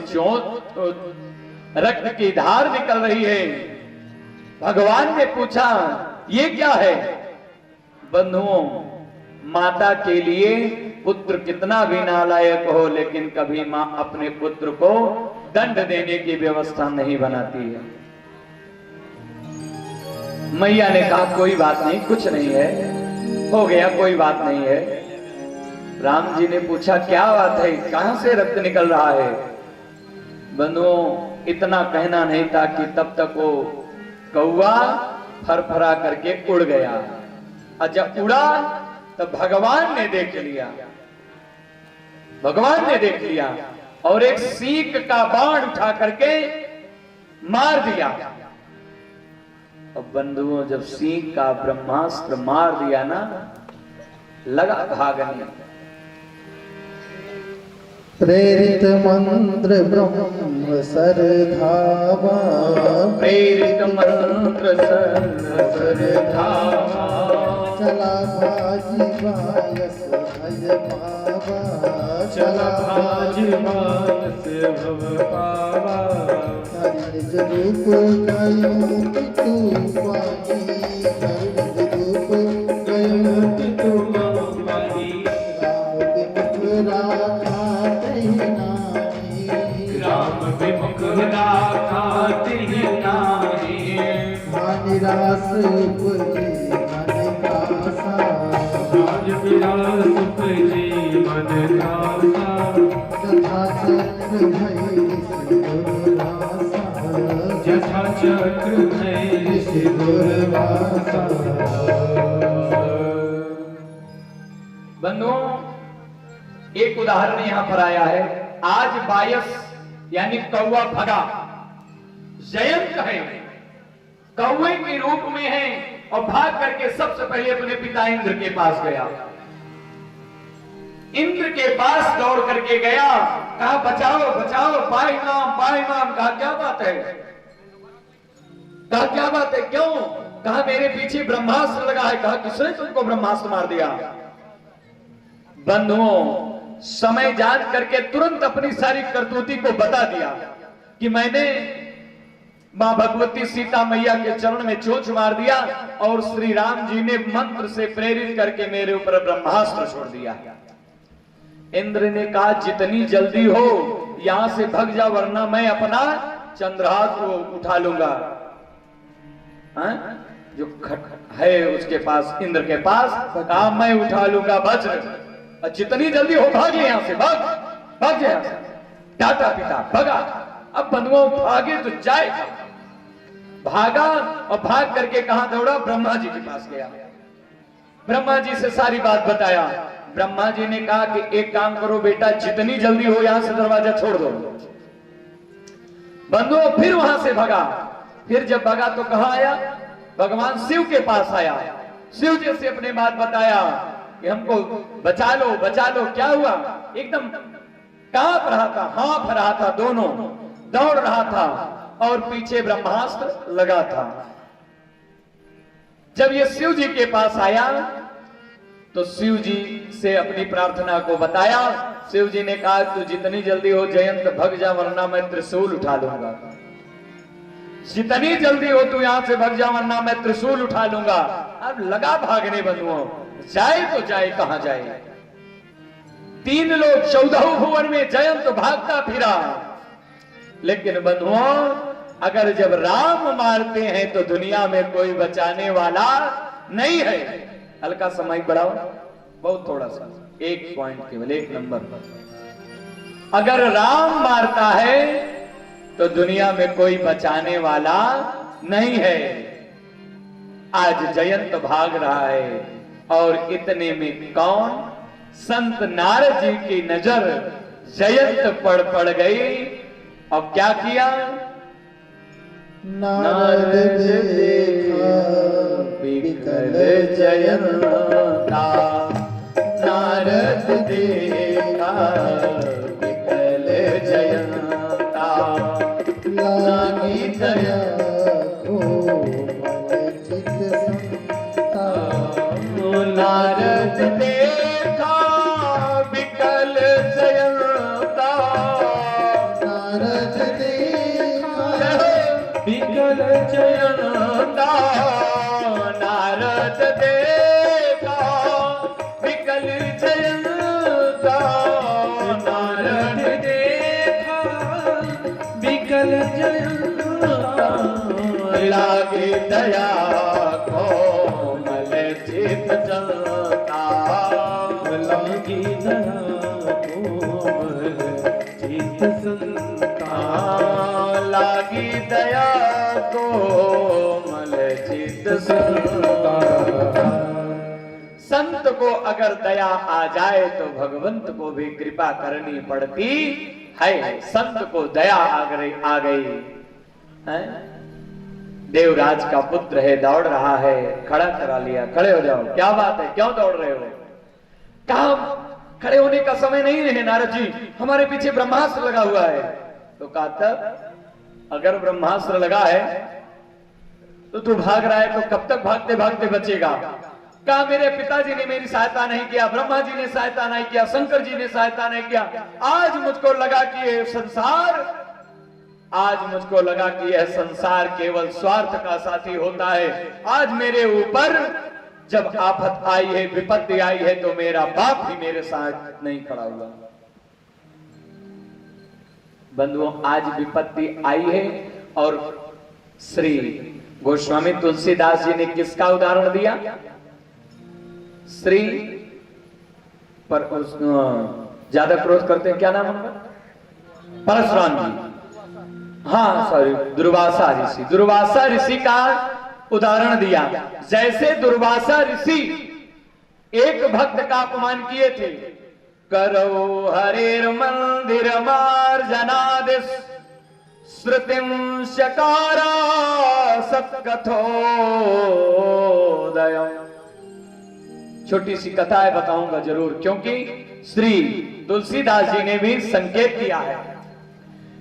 रक्त की धार निकल रही है। भगवान ने पूछा ये क्या है? बंधुओं, माता के लिए पुत्र कितना भी नालायक हो, लेकिन कभी मां अपने पुत्र को दंड देने की व्यवस्था नहीं बनाती है। मैया ने कहा कोई बात नहीं, कुछ नहीं है, हो गया, कोई बात नहीं है। राम जी ने पूछा क्या बात है, कहां से रक्त निकल रहा है? बंधुओं, इतना कहना नहीं था कि तब तक वो कौवा फरफरा करके उड़ गया, और जब उड़ा तब भगवान ने देख लिया, भगवान ने देख लिया और एक सीक का बाण उठा करके मार दिया। अब बंधुओं, जब सीक का ब्रह्मास्त्र मार दिया ना, लगा भागने। प्रेरित मंत्र ब्रह्म सर धावा, प्रेरित मंत्र सर धावा, चला भाजी बायस भय पावा, चला भाजी बायस भव पावा, निज रूप गयो पितु पाई, निज रूप गयो पितु पाई, राम विमुख राखा तेहि नाहि, निराश उपजे मन कासा, राज विलास उपजे मन कासा, तथा चक्र भय दुर्वासा, जथा चक्र भय दुर्वासा। बंधुओं, एक उदाहरण यहां पर आया है। आज बायस यानी कौवा भगा, जयंत है, कौवे के रूप में है और भाग करके सबसे पहले अपने पिता इंद्र के पास गया। इंद्र के पास दौड़ करके गया, कहा बचाओ बचाओ, पाई नाम। कहा क्या बात है? कहा क्या बात है, क्यों? कहा मेरे पीछे ब्रह्मास्त्र लगा है। कहा किसने तुमको ब्रह्मास्त्र मार दिया? बंधुओं, समय जान करके तुरंत अपनी सारी करतूती को बता दिया कि मैंने मां भगवती सीता मैया के चरण में चोंच मार दिया और श्री राम जी ने मंत्र से प्रेरित करके मेरे ऊपर ब्रह्मास्त्र छोड़ दिया। इंद्र ने कहा जितनी जल्दी हो यहां से भग जा, वरना मैं अपना चंद्रहास को उठा लूंगा। जो है उसके पास, इंद्र के पास, कहा मैं उठा लूंगा वज्र, जितनी जल्दी हो भाग यहां से, भाग यहां से। डांटा पिता, भगा। अब बंधुओं भागे तो जाएगा, भागा और भाग करके कहां दौड़ा? ब्रह्मा जी के पास गया, ब्रह्मा जी से सारी बात बताया। ब्रह्मा जी ने कहा कि एक काम करो बेटा, जितनी जल्दी हो यहां से दरवाजा छोड़ दो। बंधुओं फिर वहां से भगा, फिर जब भगा तो कहां आया? भगवान शिव के पास आया। शिव जी से अपने बात बताया कि हमको बचा लो बचा लो। क्या हुआ? एकदम कांप रहा था, हाँफ रहा था, दोनों दौड़ रहा था और पीछे ब्रह्मास्त्र लगा था। जब ये शिव जी के पास आया तो शिव जी से अपनी प्रार्थना को बताया। शिव जी ने कहा तू जितनी जल्दी हो जयंत भग जा, वरना मैं त्रिशूल उठा लूंगा। जितनी जल्दी हो तू यहां से भग जा, वरना मैं त्रिशूल उठा लूंगा। अब लगा भागने बंधुओं, जाए तो जाए कहां जाए? 3 लोग 14 भुवन में जयंत भागता फिरा। लेकिन बंधुओं, अगर जब राम मारते हैं तो दुनिया में कोई बचाने वाला नहीं है। हल्का समय बढ़ाओ, बहुत थोड़ा सा, 1 पॉइंट केवल, 1 नंबर। अगर राम मारता है तो दुनिया में कोई बचाने वाला नहीं है। आज जयंत भाग रहा है और इतने में कौन? संत नारद जी की नजर जयंत पड़ गई और क्या किया? नारद देखा बिकल जयंता, नारद देखा बिकल जयंता, लागी दया को मन चित संता। नारद देखा बिकल जयंता, नारद देखा बिकल जयंता, नारद देखा विकल जयंता, नारद देखा विकल जयंता, लागे दया कोमल चित जनता, लागी दया कोमल चित संता, लागी दया कोमल चित संता। संत को अगर दया आ जाए तो भगवंत को भी कृपा करनी पड़ती है। संत को दया आ गई है। देवराज का पुत्र है, दौड़ रहा है, खड़ा करा लिया, खड़े हो जाओ, क्या बात है, क्यों दौड़ रहे हो? कहा खड़े होने का समय नहीं है नारद जी, हमारे पीछे ब्रह्मास्त्र लगा हुआ है। तो कहा तब अगर ब्रह्मास्त्र लगा है तो तू भाग रहा है तो कब तक भागते भागते बचेगा? कहा मेरे पिताजी ने मेरी सहायता नहीं किया, ब्रह्मा जी ने सहायता नहीं किया, शंकर जी ने सहायता नहीं किया। आज मुझको लगा कि ये संसार, आज मुझको लगा कि यह संसार केवल स्वार्थ का साथी होता है। आज मेरे ऊपर जब आफत आई है, विपत्ति आई है, तो मेरा बाप भी मेरे साथ नहीं खड़ा हुआ। बंधुओं, आज विपत्ति आई है और श्री गोस्वामी तुलसीदास जी ने किसका उदाहरण दिया? श्री पर ज्यादा क्रोध करते हैं, क्या नाम उनका? परशुराम जी, हाँ सॉरी, दुर्वासा ऋषि। दुर्वासा ऋषि का उदाहरण दिया। जैसे दुर्वासा ऋषि एक भक्त का अपमान किए थे, करो हरेर मंदिर मार्जनादिस श्रुतिम शकारा सत्कथोदयम। छोटी सी कथा है, बताऊंगा जरूर, क्योंकि श्री तुलसीदास जी ने भी संकेत किया है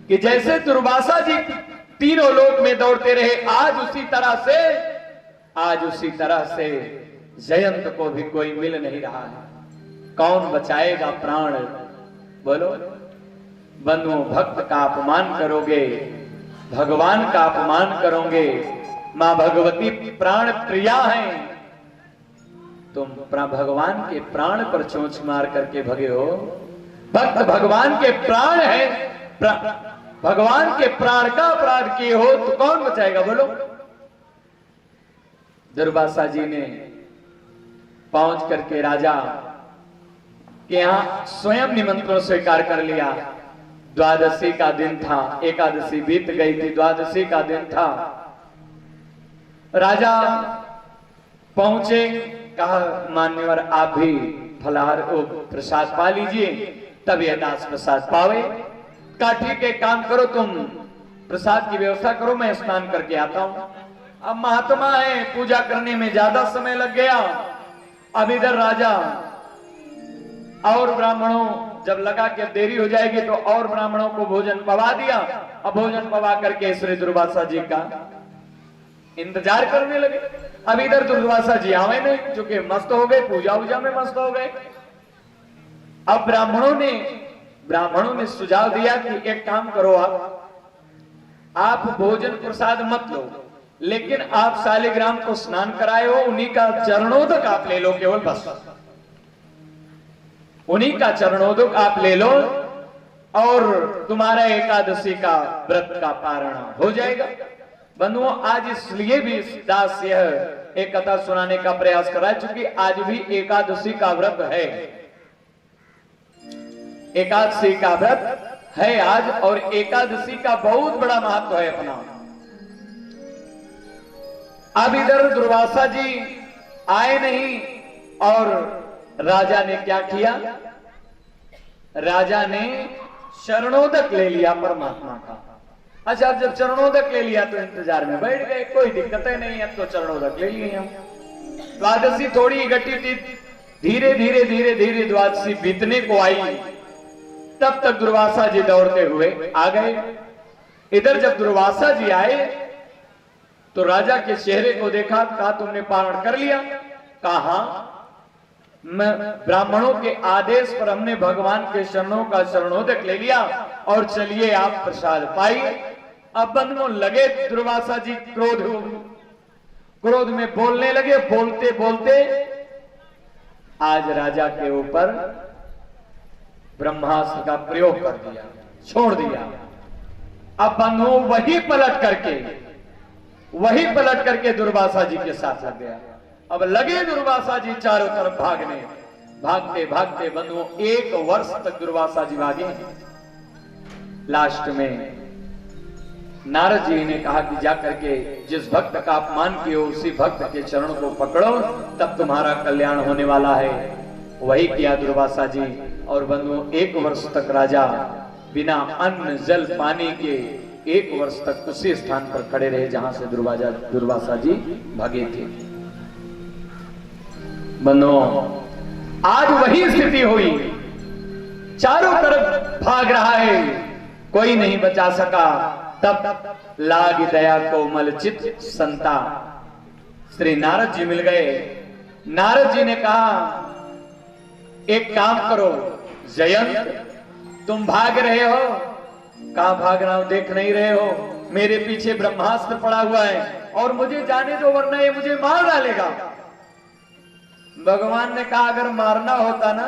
कि जैसे दुर्वासा जी तीनों लोक में दौड़ते रहे, आज उसी तरह से जयंत को भी कोई मिल नहीं रहा है। कौन बचाएगा प्राण? बोलो बंधुओं, भक्त का अपमान करोगे, भगवान का अपमान करोगे। मां भगवती प्राण प्रिया हैं, तुम भगवान के प्राण पर चोंच मार करके भगे हो। भक्त भगवान के प्राण है, भगवान के प्राण का अपराध किए हो तो कौन बचाएगा? बोलो। दुर्वासा जी ने पहुंच करके राजा के यहां स्वयं निमंत्रण स्वीकार कर लिया। द्वादशी का दिन था, एकादशी बीत गई थी, द्वादशी का दिन था। राजा पहुंचे, कहा मान्यवर आप भी फलाहार प्रसाद पा लीजिए, तब यह दास प्रसाद पावे। कहा ठीक है, काम करो, तुम प्रसाद की व्यवस्था करो, मैं स्नान करके आता हूं। अब महात्मा है, पूजा करने में ज्यादा समय लग गया। अब इधर राजा और ब्राह्मणों, जब लगा कि अब देरी हो जाएगी तो और ब्राह्मणों को भोजन पवा दिया। अब भोजन पवा करके श्री दुर्वासा जी का इंतजार करने लगे। अब इधर दुर्वासा जी आवे नहीं, चूंकि मस्त हो गए, पूजा वूजा में मस्त हो गए। अब ब्राह्मणों ने सुझाव दिया कि एक काम करो, आप भोजन प्रसाद मत लो, लेकिन आप शालिग्राम को स्नान कराए हो, उन्हीं का चरणोदक आप ले लो, केवल बस उन्हीं का चरणोदक आप ले लो और तुम्हारा एकादशी का व्रत का पारण हो जाएगा। बंधुओं, आज इसलिए भी दास यह एक कथा सुनाने का प्रयास कर रहा है, क्योंकि आज भी एकादशी का व्रत है। एकादशी का व्रत है आज, और एकादशी का बहुत बड़ा महत्व है अपना। अब इधर दुर्वासा जी आए नहीं, और राजा ने क्या किया? राजा ने शरणोदक ले लिया परमात्मा का। अच्छा, जब चरणोदक ले लिया तो इंतजार में बैठ गए, कोई दिक्कत है नहीं, अब तो चरणोदक ले लिए हम। द्वादशी थोड़ी घटी थी, धीरे धीरे धीरे धीरे द्वादशी बीतने को आई, तब तक दुर्वासा जी दौड़ते हुए आ गए। इधर जब दुर्वासा जी आए तो राजा के चेहरे को देखा, कहा तुमने पारण कर लिया? कहा मैं ब्राह्मणों के आदेश पर हमने भगवान के शरणों का शरणोदक ले लिया, और चलिए आप प्रसाद पाइए। अब बंधुओं लगे दुर्वासा जी क्रोध क्रोध में बोलने लगे। बोलते बोलते आज राजा के ऊपर ब्रह्मास्त्र का प्रयोग कर दिया, छोड़ दिया। अब बंधुओं वही पलट करके दुर्वासा जी के साथ लग गया। अब लगे दुर्वासा जी चारों तरफ भागने। भागते भागते बंधुओं 1 वर्ष तक दुर्वासा जी भागे। लास्ट में नारद जी ने कहा कि जाकर के जिस भक्त का अपमान किए उसी भक्त के चरणों को पकड़ो, तब तुम्हारा कल्याण होने वाला है। वही किया दुर्वासा जी। और बंधुओं 1 वर्ष तक राजा बिना अन्न जल पानी के 1 वर्ष तक उसी स्थान पर खड़े रहे जहां से दुर्वासा जी भागे थे। बंधुओं आज वही स्थिति हुई, चारों तरफ भाग रहा है, कोई नहीं बचा सका। तब लाग दया कोमल चित संता श्री नारद जी मिल गए। नारद जी ने कहा एक काम करो जयंत, तुम भाग रहे हो, कहां भाग रहा हूं देख नहीं रहे हो, मेरे पीछे ब्रह्मास्त्र पड़ा हुआ है और मुझे जाने दो वरना ये मुझे मार डालेगा। भगवान ने कहा अगर मारना होता ना,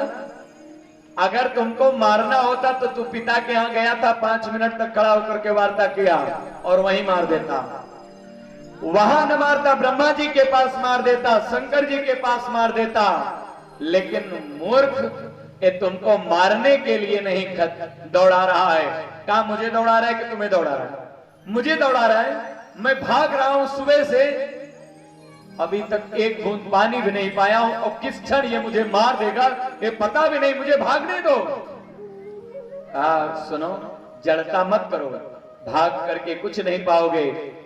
अगर तुमको मारना होता तो तू पिता के यहां गया था, 5 मिनट तक खड़ा होकर के वार्ता किया और वहीं मार देता। वहां न मारता, ब्रह्मा जी के पास मार देता, शंकर जी के पास मार देता। लेकिन मूर्ख ये तुमको मारने के लिए नहीं दौड़ा रहा है। कहा मुझे दौड़ा रहा है कि तुम्हें दौड़ा रहा है? मुझे दौड़ा रहा है। मैं भाग रहा हूं सुबह से, अभी तक एक बूंद पानी भी नहीं पाया हूं और किस क्षण ये मुझे मार देगा ये पता भी नहीं, मुझे भागने दो। सुनो, जड़ता मत करो, भाग करके कुछ नहीं पाओगे।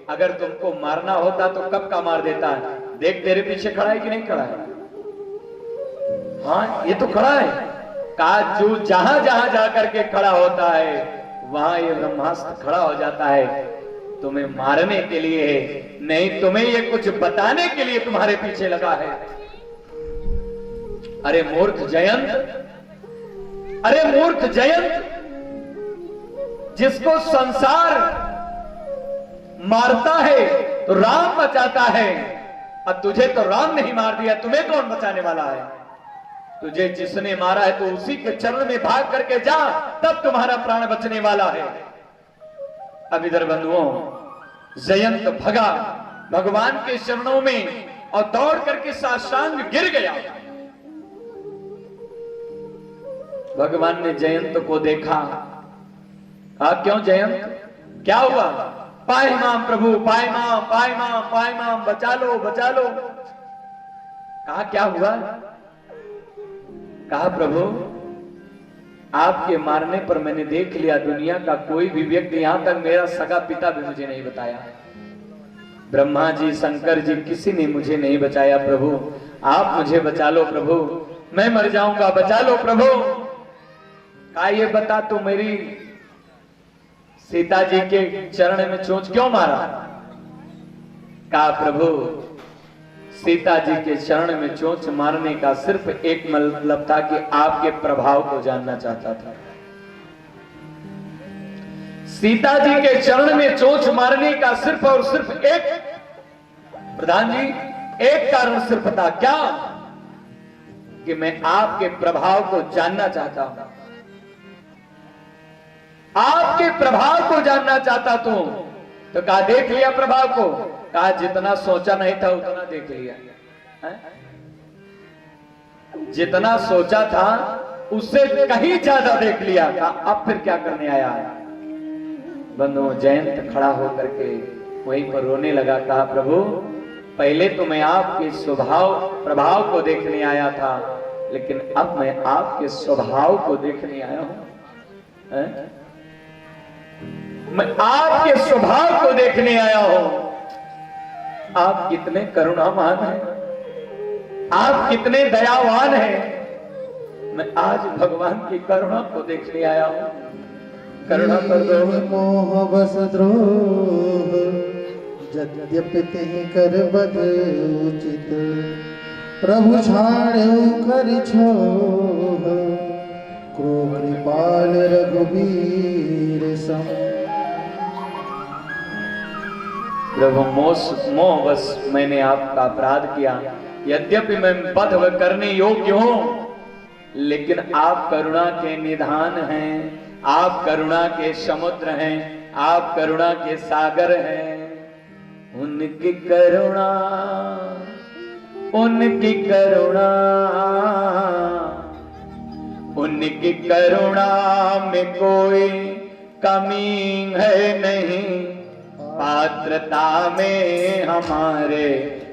अगर तुमको मारना होता तो कब का मार देता है। देख तेरे पीछे खड़ा है कि नहीं खड़ा है? हाँ ये तो खड़ा है। कहा जो जहां जहां जाकर के खड़ा होता है वहां ये ब्रह्मास्त्र खड़ा हो जाता है, तुम्हें मारने के लिए है, नहीं तुम्हें ये कुछ बताने के लिए तुम्हारे पीछे लगा है। अरे मूर्ख जयंत, अरे मूर्ख जयंत, जिसको संसार मारता है तो राम बचाता है, और तुझे तो राम नहीं मार दिया, तुम्हें कौन बचाने वाला है? तुझे जिसने मारा है तो उसी के चरण में भाग करके जा, तब तुम्हारा प्राण बचने वाला है। अब इधर बंधुओं जयंत भगा भगवान के चरणों में और दौड़ करके साष्टांग गिर गया। भगवान ने जयंत को देखा। क्यों जयंत, क्या हुआ? पाए मां प्रभु, पाए मां, पाए मां, पाए मां, बचा लो, बचा लो। कहा क्या हुआ? कहा प्रभु आपके मारने पर मैंने देख लिया दुनिया का कोई भी व्यक्ति, यहां तक मेरा सगा पिता भी मुझे नहीं बताया, ब्रह्मा जी, शंकर जी, किसी ने मुझे नहीं बचाया। प्रभु आप मुझे बचा लो प्रभु, मैं मर जाऊंगा, बचा लो प्रभु। कहा ये बता तू मेरी सीता जी के चरण में चोंच क्यों मारा? कहा प्रभु सीता जी के चरण में चोंच मारने का सिर्फ एक मतलब था कि आपके प्रभाव को जानना चाहता था। सीता जी के चरण में चोंच मारने का सिर्फ और सिर्फ एक, प्रधान जी, एक कारण सिर्फ था, क्या? कि मैं आपके प्रभाव को जानना चाहता हूं, आपके प्रभाव को जानना चाहता तू। तो कहा देख लिया प्रभाव को? कहा जितना सोचा नहीं था उतना देख लिया है? जितना सोचा था उससे कहीं ज्यादा देख लिया। कहा अब फिर क्या करने आया? बंधुओं जयंत खड़ा होकर के वहीं पर रोने लगा। कहा प्रभु पहले तो मैं आपके स्वभाव प्रभाव को देखने आया था, लेकिन अब मैं आपके स्वभाव को देखने आया हूं। मैं आपके स्वभाव को देखने आया हूं। आप कितने करुणावान हैं, आप कितने दयावान हैं। मैं आज भगवान की करुणा को देखने आया हूं। करुणा कर दो। मोह बस द्रोह यद्यपि तिहि कर बद उचित, प्रभु छाड़्यो कर छोह, क्रोध कृपाल रघुबीर सम। प्रभु मोहवश मैंने आपका अपराध किया। यद्यपि मैं बध करने योग्य हूं, लेकिन आप करुणा के निधान हैं, आप करुणा के समुद्र हैं, आप करुणा के सागर हैं। उनकी करुणा, उनकी करुणा, उनकी करुणा में कोई कमी है नहीं। पात्रता में हमारे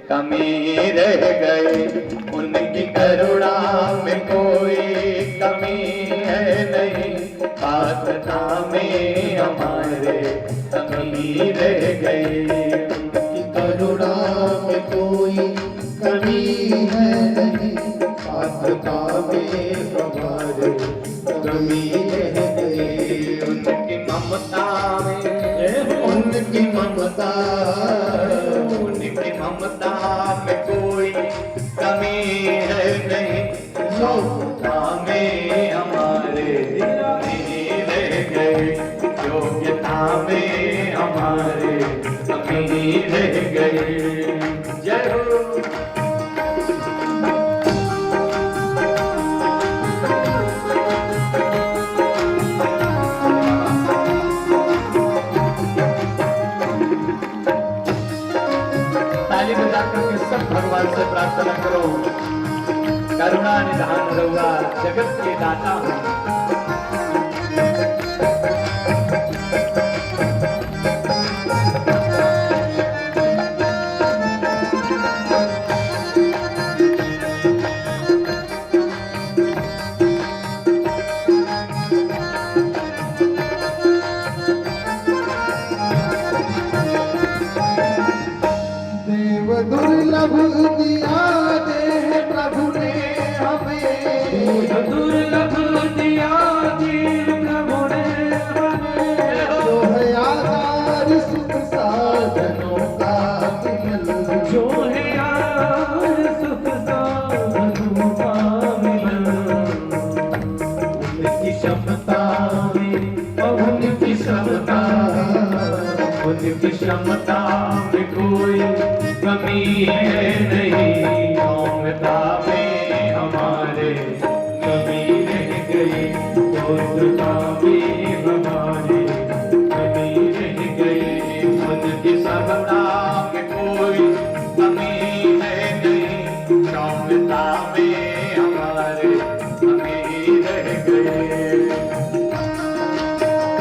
कमी रह गई। उनकी करुणा में कोई कमी है नहीं। पात्रता में हमारे कमी रह गई। उनकी करुणा में कोई कमी है नहीं। पात्रता में हमारे कमी रह गई। उनकी ममता में, उनकी ममता, उनकी ममता में कोई कमी है नहीं। योग्यता में हमारे कमी रह गई। योग्यता में हमारे कमी रह गई। जय हो। भगवान से प्रार्थना करो, करुणा निधान रहुआ जगत के दाता हूं। दुर्लभ दिया देह प्रभु ने हमें। दुर्लभ दिया देह प्रभु ने हमें। जो है आधार सुख साधनों का मिलन। जो है यार सुख साधनों का मिलन। उनकी क्षमता में, उनकी क्षमता, उनकी क्षमता में कोई कमी है नहीं। ममता में हमारे कमी रह गई। पौत्रता में हमारे कमी रह गई। उनकी समता में कोई कमी है नहीं। क्षमता में हमारे कमी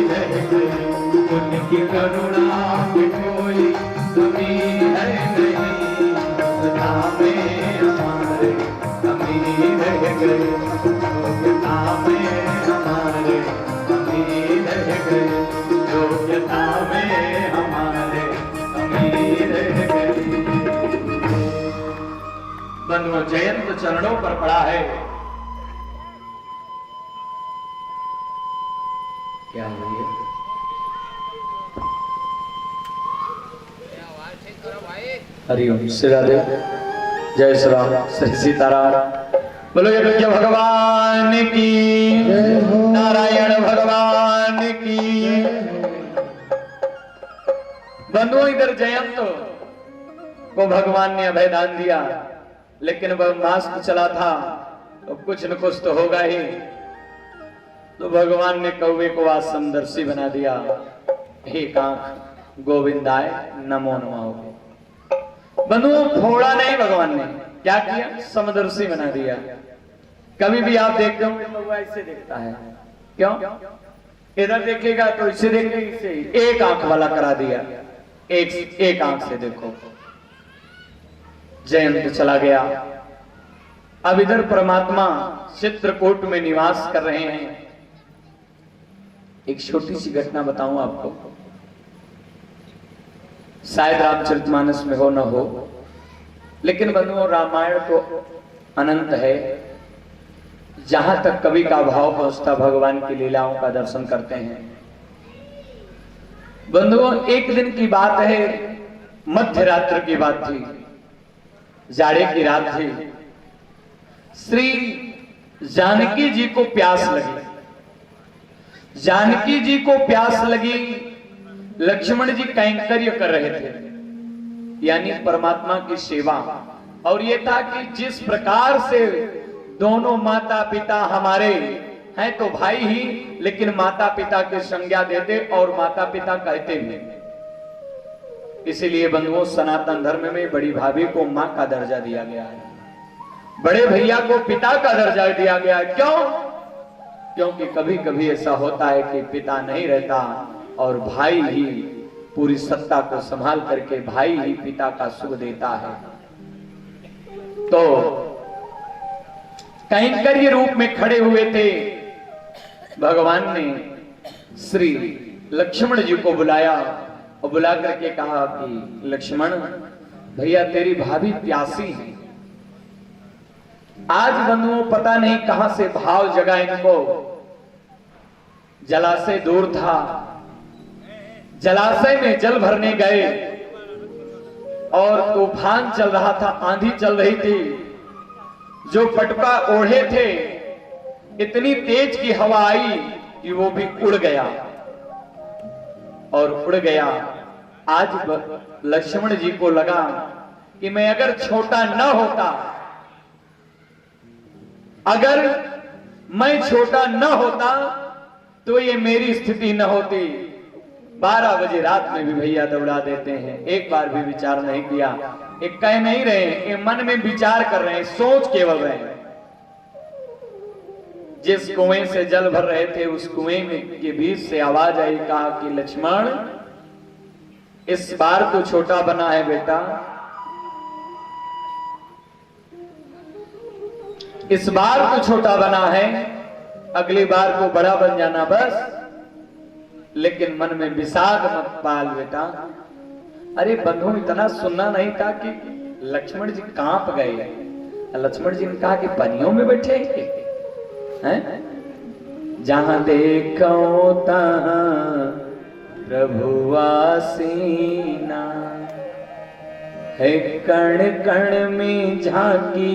रह गई। उनकी करुणा में कोई कमी है नहीं। योग्यता में हमारे कमी रह गई। योग्यता में हमारे कमी रह गई। योग्यता में हमारे कमी रह गई। बनो जय पर पड़ा है। क्या हुई है? हरिओम श्री राधे, जय श्री राम, श्री सीताराम। बोलो यज्ञ भगवान की, नारायण भगवान की। बंधुओं, इधर जयंत को भगवान ने अभयदान दिया, लेकिन वह मास्क चला था तो कुछ न कुछ तो होगा ही। तो भगवान ने कौवे को आज समदर्शी बना दिया। एक आंख गोविंदाय नमो नमः हो गया। बंधुओं, फोड़ा नहीं, भगवान ने क्या किया? समदर्शी बना दिया। कभी भी आप देखते होंगे कौवा इससे देखता है, क्यों? इधर देखेगा तो इससे देखेगा, इससे एक आंख वाला करा दिया। एक आंख से देखो। जयंत चला गया। अब इधर परमात्मा चित्रकूट में निवास कर रहे हैं। एक छोटी सी घटना बताऊं आपको, शायद रामचरितमानस में हो न हो, लेकिन बंधुओं रामायण तो अनंत है। जहां तक कवि का भाव पहुंचता, भगवान की लीलाओं का दर्शन करते हैं। बंधुओं, एक दिन की बात है, मध्य रात्र की बात थी, जाड़े की रात थी। श्री जानकी जी को प्यास लगी। जानकी जी को प्यास लगी। लक्ष्मण जी कैंकर्य कर रहे थे, यानी परमात्मा की सेवा। और ये था कि जिस प्रकार से दोनों माता पिता हमारे हैं तो भाई ही, लेकिन माता पिता की संज्ञा देते और माता पिता कहते भी। इसीलिए बंधुओं, सनातन धर्म में बड़ी भाभी को मां का दर्जा दिया गया है, बड़े भैया को पिता का दर्जा दिया गया है। क्यों? क्योंकि कभी कभी ऐसा होता है कि पिता नहीं रहता और भाई ही पूरी सत्ता को संभाल करके भाई ही पिता का सुख देता है। तो कैंकर्य रूप में खड़े हुए थे। भगवान ने श्री लक्ष्मण जी को बुलाया और बुला करके कहा कि लक्ष्मण भैया, तेरी भाभी प्यासी है। आज बंधुओं, पता नहीं कहां से भाव जगा इनको। जलाशय दूर था, जलाशय में जल भरने गए और तूफान चल रहा था, आंधी चल रही थी। जो पटका ओढ़े थे, इतनी तेज की हवा आई कि वो भी उड़ गया और उड़ गया। आज लक्ष्मण जी को लगा कि मैं अगर छोटा न होता, अगर मैं छोटा न होता तो ये मेरी स्थिति न होती। 12 बजे रात में भी भैया दौड़ा देते हैं, एक बार भी विचार नहीं किया। एक कह नहीं रहे, ये मन में विचार कर रहे हैं, सोच केवल रहे हैं। जिस कुएं से जल भर रहे थे, उस कुएं में के बीच से आवाज आई, कहा कि लक्ष्मण इस बार तो छोटा बना है बेटा, इस बार तो छोटा बना है, अगली बार को बड़ा बन जाना बस, लेकिन मन में विषाद मत पाल बेटा। अरे बंधु, इतना सुनना नहीं था कि लक्ष्मण जी कांप गए। लक्ष्मण जी ने कहा कि पनियों में बैठे हैं, जहां देखो तहां प्रभु आसीना है, कण कण में झांकी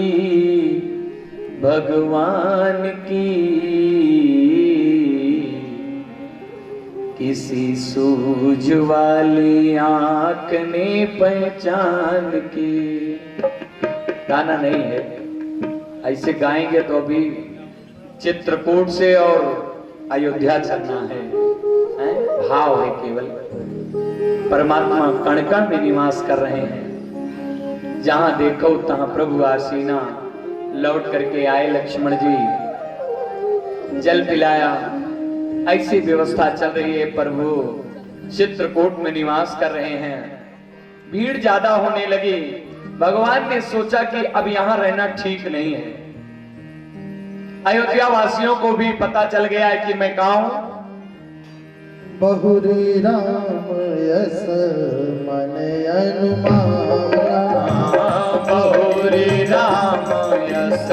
भगवान की, किसी सूझ वाली आंख ने पहचान की। गाना नहीं है, ऐसे गाएंगे तो अभी चित्रकूट से और अयोध्या चलना है, भाव है केवल। परमात्मा कण कण में निवास कर रहे हैं, जहां देखो तहां प्रभु आसीना। लौट करके आए लक्ष्मण जी, जल पिलाया। ऐसी व्यवस्था चल रही है, प्रभु चित्रकूट में निवास कर रहे हैं। भीड़ ज्यादा होने लगी। भगवान ने सोचा कि अब यहां रहना ठीक नहीं है। अयोध्या वासियों को भी पता चल गया है कि मैं कहां हूं। बहुरी राम यस मन अनुमाना बहुरी राम यस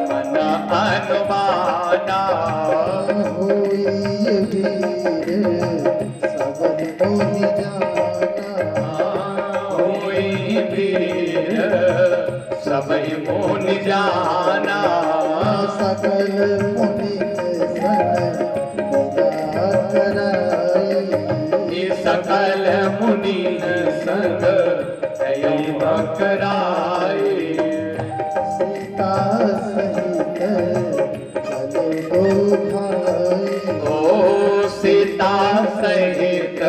मन अनुमाना होई वीर सबन मोहि जाना होई वीर सबई मोनि जाना सकल मुनि सन विदा कराई ये सकल मुनि संग दयम कराए सीता सहित चले दो भाई ओ सीता सहित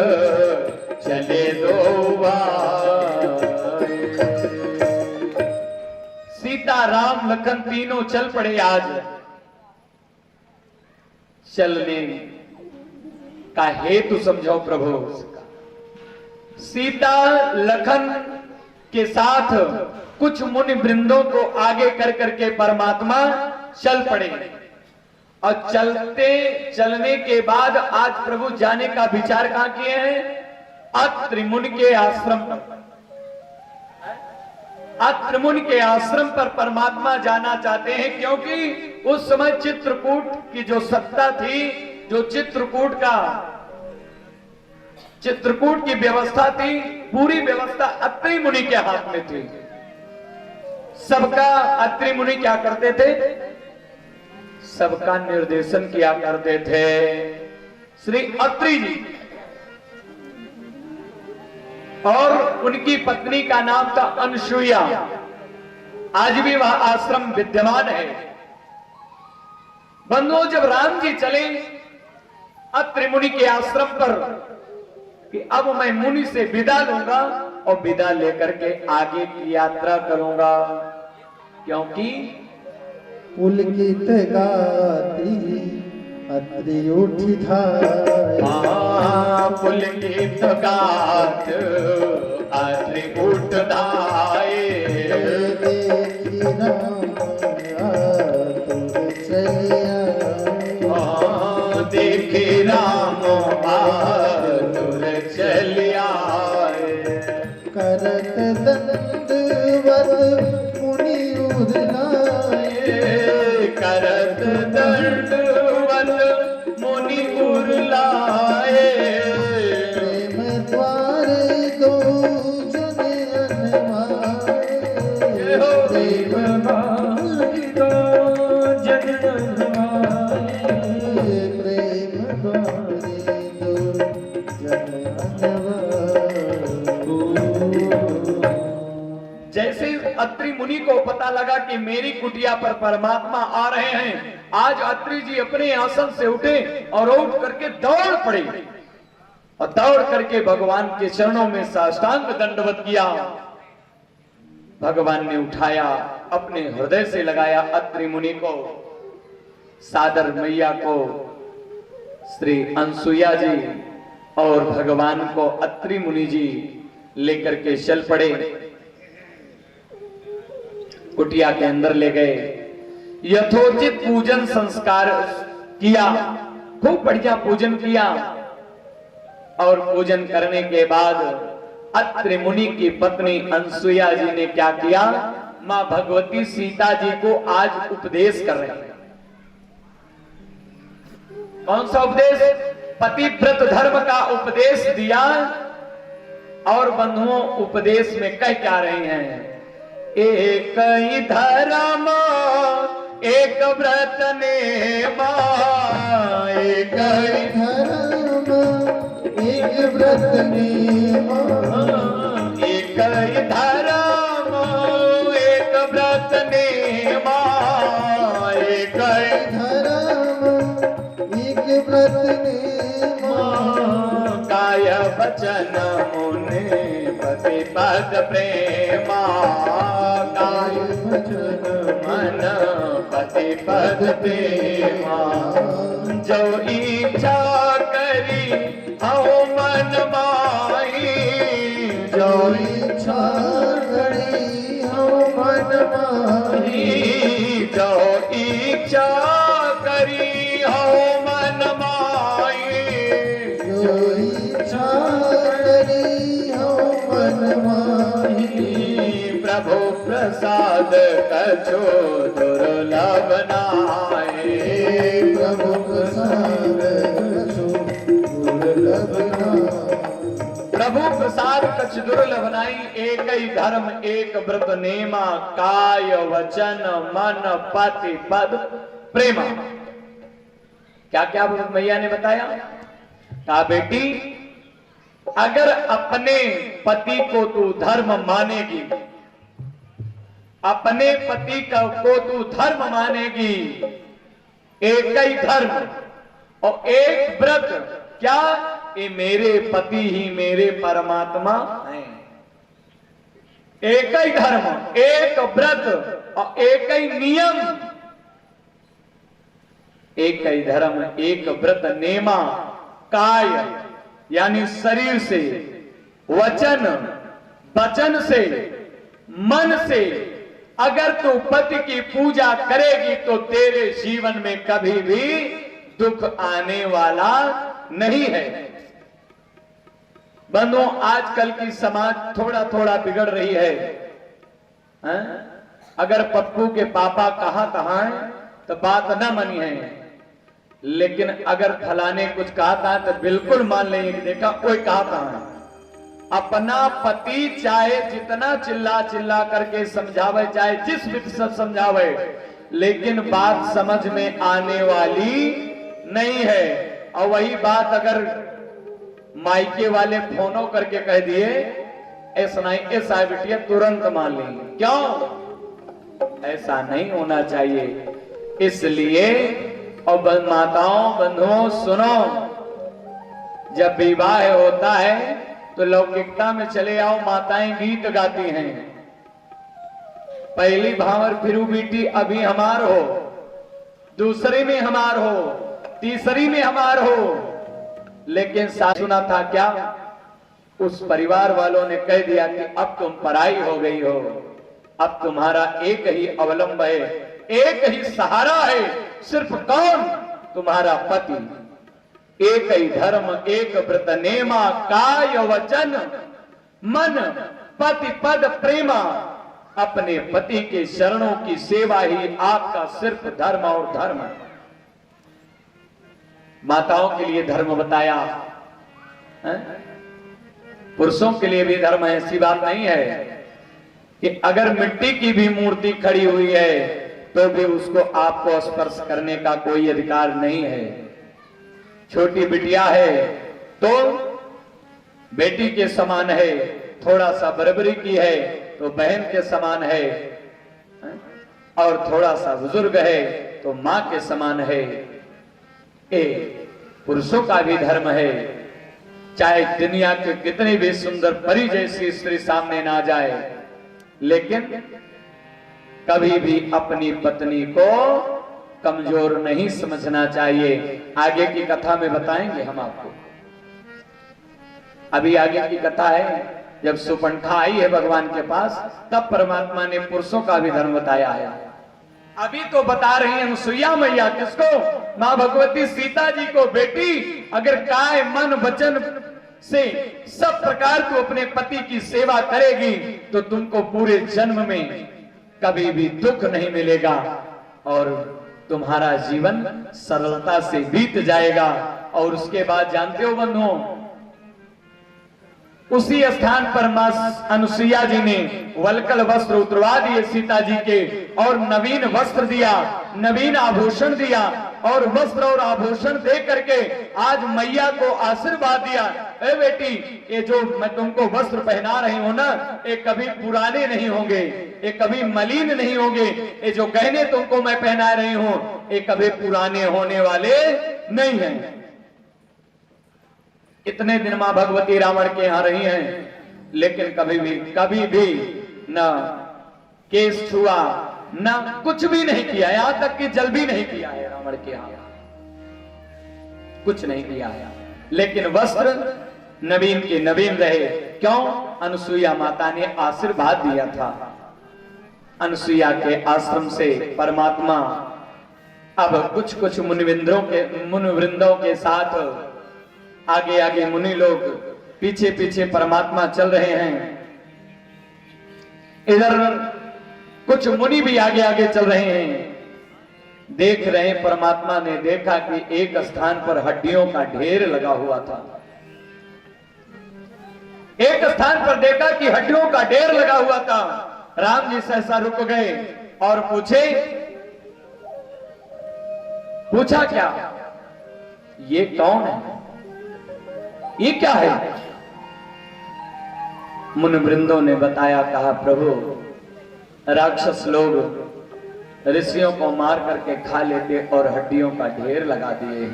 चले दो भाई। सीता राम लखन तीनों चल पड़े आज। चलने का हेतु समझाओ प्रभु। सीता लखन के साथ कुछ मुनि वृंदों को आगे कर करके परमात्मा चल पड़े और चलने के बाद आज प्रभु जाने का विचार कहां किए हैं? अत्रि मुनि के आश्रम पर। अत्रि मुनि के आश्रम पर परमात्मा जाना चाहते हैं, क्योंकि उस समय चित्रकूट की जो सत्ता थी, जो चित्रकूट की व्यवस्था थी, पूरी व्यवस्था अत्रि मुनि के हाथ में थी। सबका अत्रि मुनि क्या करते थे? सबका निर्देशन किया करते थे। श्री अत्रि जी और उनकी पत्नी का नाम था अनसुईया। आज भी वह आश्रम विद्यमान है। बंधुओं, जब राम जी चले अत्रि मुनि के आश्रम पर कि अब मैं मुनि से विदा लूंगा और विदा लेकर के आगे की यात्रा करूंगा, क्योंकि पुलकित गाती अत्रि उठी धाय पुलकित गात अत्रि उठ धाये देखी राम आतुर चलिया देखे राम आतुर चलिया करत दंडवत मुनि उधलाए करत दंडवत मुनि उरलाए प्रेम द्वारे दो जन अनमाए प्रेम भाई दो जन अनमाए। प्रेम द्वारे दो जन अनमाए। जैसे अत्रि मुनि को पता लगा कि मेरी कुटिया पर परमात्मा आ रहे हैं, आज अत्रि जी अपने आसन से उठे और उठ करके दौड़ पड़े और दौड़ करके भगवान के चरणों में साष्टांग दंडवत किया। भगवान ने उठाया, अपने हृदय से लगाया अत्रि मुनि को, सादर मैया को, श्री अनसुईया जी और भगवान को अत्रि मुनि जी लेकर के चल पड़े। कुटिया के अंदर ले गए, यथोचित पूजन संस्कार किया, खूब बढ़िया पूजन किया। और पूजन करने के बाद अत्रि मुनि की पत्नी अनसुईया जी ने क्या किया? मां भगवती सीता जी को आज उपदेश कर रहे हैं। कौन सा उपदेश? पतिव्रत धर्म का उपदेश दिया। और बंधुओं, उपदेश में कह क्या रहे हैं? एक ही धर्म एक व्रत नेमा, एक ही धर्म एक व्रत नेमा एक ही धर्म एक व्रत नेमा, एक ही धर्म एक व्रत नेमा काय वचन मुनि पति पद प्रेमा, काय वचन मन पति पद प्रेमा। जो इच्छा करी हऊ मन माही, जो इच्छा करी हूँ मन माही जो इच्छा करी हऊ मन माही, प्रभु प्रसाद कछु दुर्लभ नाए। प्रभु प्रसाद कछु दुर्लभ नाए। प्रभु प्रसाद कछ दुर्लभ नाई, एक ही धर्म एक व्रत नेमा, काय वचन मन पति पद प्रेमा। क्या क्या मैया ने बताया? कहा बेटी अगर अपने पति को तू धर्म मानेगी, अपने पति को तू धर्म मानेगी, एक ही धर्म और एक व्रत, क्या ये मेरे पति ही मेरे परमात्मा हैं। एक ही धर्म एक व्रत और एक ही नियम, एक ही धर्म एक व्रत नेमा, काय यानी शरीर से, वचन वचन से, मन से अगर तू पति की पूजा करेगी तो तेरे जीवन में कभी भी दुख आने वाला नहीं है। बंधुओं आजकल की समाज थोड़ा थोड़ा बिगड़ रही है, हैं? अगर पप्पू के पापा कहाँ है तो बात न मनी है, लेकिन अगर फलाने कुछ कहा था तो बिल्कुल मान लेंगे कि देखा कोई कहा है। अपना पति चाहे जितना चिल्ला चिल्ला करके समझावे, चाहे जिस विधि से समझावे, लेकिन बात समझ में आने वाली नहीं है। और वही बात अगर मायके वाले फोनों करके कह दिए ऐसा बिटिया तुरंत मान लेंगे। क्यों? ऐसा नहीं होना चाहिए। इसलिए और माताओं बंधुओं सुनो, जब विवाह होता है तो लौकिकता में चले आओ, माताएं गीत गाती हैं, पहली भावर फिरू बेटी अभी हमार हो, दूसरी में हमार हो, तीसरी में हमार हो। लेकिन सुना था क्या? उस परिवार वालों ने कह दिया कि अब तुम पराई हो गई हो, अब तुम्हारा एक ही अवलंब है, एक ही सहारा है, सिर्फ कौन? तुम्हारा पति। एक ही धर्म एक व्रत नेमा, काय वचन मन पति पद प्रेमा। अपने पति के शरणों की सेवा ही आपका सिर्फ धर्म और धर्म है। माताओं के लिए धर्म बताया है? पुरुषों के लिए भी धर्म है, ऐसी बात नहीं है कि अगर मिट्टी की भी मूर्ति खड़ी हुई है तो भी उसको आपको स्पर्श करने का कोई अधिकार नहीं है। छोटी बिटिया है तो बेटी के समान है, थोड़ा सा बराबरी की है तो बहन के समान है, और थोड़ा सा बुजुर्ग है तो मां के समान है। पुरुषों का भी धर्म है, चाहे दुनिया के कितनी भी सुंदर परी जैसी स्त्री सामने ना जाए, लेकिन कभी भी अपनी पत्नी को कमजोर नहीं समझना चाहिए। आगे की कथा में बताएंगे हम आपको। अभी आगे की कथा है, जब सुपंठा आई है भगवान के पास, तब परमात्मा ने पुरुषों का भी धर्म बताया है। अभी तो बता रही हैं अनुसुईया मैया किसको? मां भगवती सीता जी को, बेटी अगर काय मन वचन से सब प्रकार तू अपने पति की सेवा करेगी तो तुमको पूरे जन्म में कभी भी दुख नहीं मिलेगा और तुम्हारा जीवन सरलता से बीत जाएगा। और उसके बाद जानते हो बंधुओं, उसी स्थान पर मां अनुसुईया जी ने वलकल वस्त्र उतरवा दिए सीता जी के, और नवीन वस्त्र दिया, नवीन आभूषण दिया, और वस्त्र और आभूषण दे करके आज मैया को आशीर्वाद दिया। ए बेटी, ये जो मैं तुमको वस्त्र पहना रही हूं ना, ये कभी पुराने नहीं होंगे, ये कभी मलिन नहीं होंगे। ये जो गहने तुमको मैं पहना रही हूं, ये कभी पुराने होने वाले नहीं हैं। इतने दिन मां भगवती रावण के यहां रही हैं, लेकिन कभी भी न केस छुआ, न कुछ भी नहीं किया, यहां तक कि जल भी नहीं किया है रावण के यहां, कुछ नहीं किया है। लेकिन वस्त्र नवीन के नवीन रहे। क्यों? अनुसुईया माता ने आशीर्वाद दिया था। अनुसुईया के आश्रम से परमात्मा अब कुछ मुनिवृंदों के साथ आगे आगे मुनि लोग, पीछे पीछे परमात्मा चल रहे हैं। इधर कुछ मुनि भी आगे आगे चल रहे हैं, देख रहे हैं। परमात्मा ने देखा कि एक स्थान पर हड्डियों का ढेर लगा हुआ था। एक स्थान पर देखा कि हड्डियों का ढेर लगा हुआ था। राम जी सहसा रुक गए और पूछा क्या, ये कौन है, ये क्या है? मुनि वृंदों ने बताया, कहा प्रभु राक्षस लोग ऋषियों को मार करके खा लेते और हड्डियों का ढेर लगा दिए।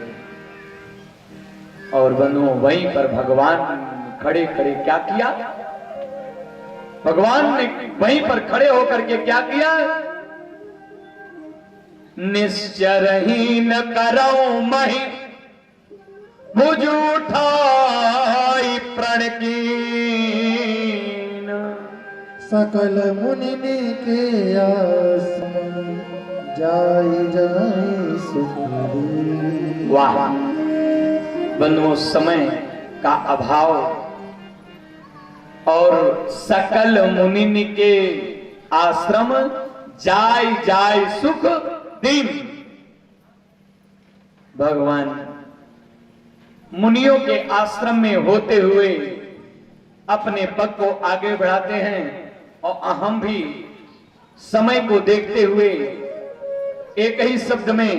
और बंधुओं वहीं पर भगवान खड़े खड़े क्या किया, भगवान ने वहीं पर खड़े होकर के क्या किया, निश्चरहीन करौ महि भुज उठाई प्रण कीन, सकल मुनि के आसमान जाई जाई सुख दे। वाह बंधुओं, समय का अभाव और सकल मुनि के आश्रम जाय जाय सुख दीन। भगवान मुनियों के आश्रम में होते हुए अपने पग को आगे बढ़ाते हैं और हम भी समय को देखते हुए एक ही शब्द में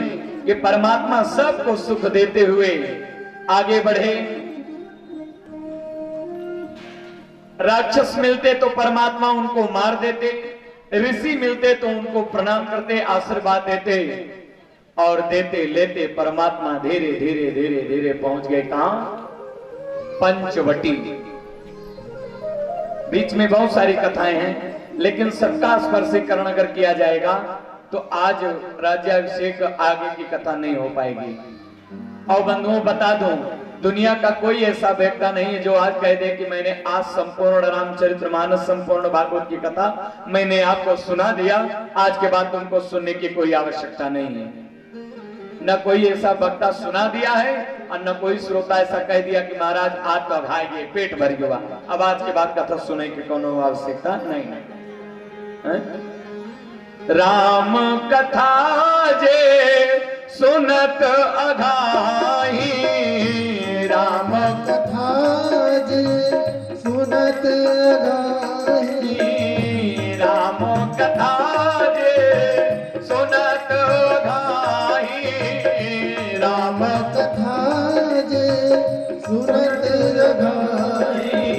ये परमात्मा सबको सुख देते हुए आगे बढ़े। राक्षस मिलते तो परमात्मा उनको मार देते, ऋषि मिलते तो उनको प्रणाम करते, आशीर्वाद देते और देते लेते परमात्मा धीरे धीरे धीरे धीरे पहुंच गए कहां, पंचवटी। बीच में बहुत सारी कथाएं हैं, लेकिन सबका स्पर्शीकरण अगर किया जाएगा तो आज राज्याभिषेक आगे की कथा नहीं हो पाएगी। और बंधुओं बता दूं, दुनिया का कोई ऐसा व्यक्ति नहीं है जो आज कह दे कि मैंने आज संपूर्ण रामचरितमानस संपूर्ण भागवत की कथा मैंने आपको सुना दिया, आज के बाद तुमको सुनने की कोई आवश्यकता नहीं है। न कोई ऐसा वक्ता सुना दिया है और न कोई श्रोता ऐसा कह दिया कि महाराज आज तो भागे पेट भर गया, अब आज के बाद कथा सुनने की कोनो आवश्यकता नहीं है। राम कथा जे सुनत अघाई, राम कथा जे सुनत अघाई, राम कथा जे सुनत अघाई, राम कथा जे सुनत अघाई,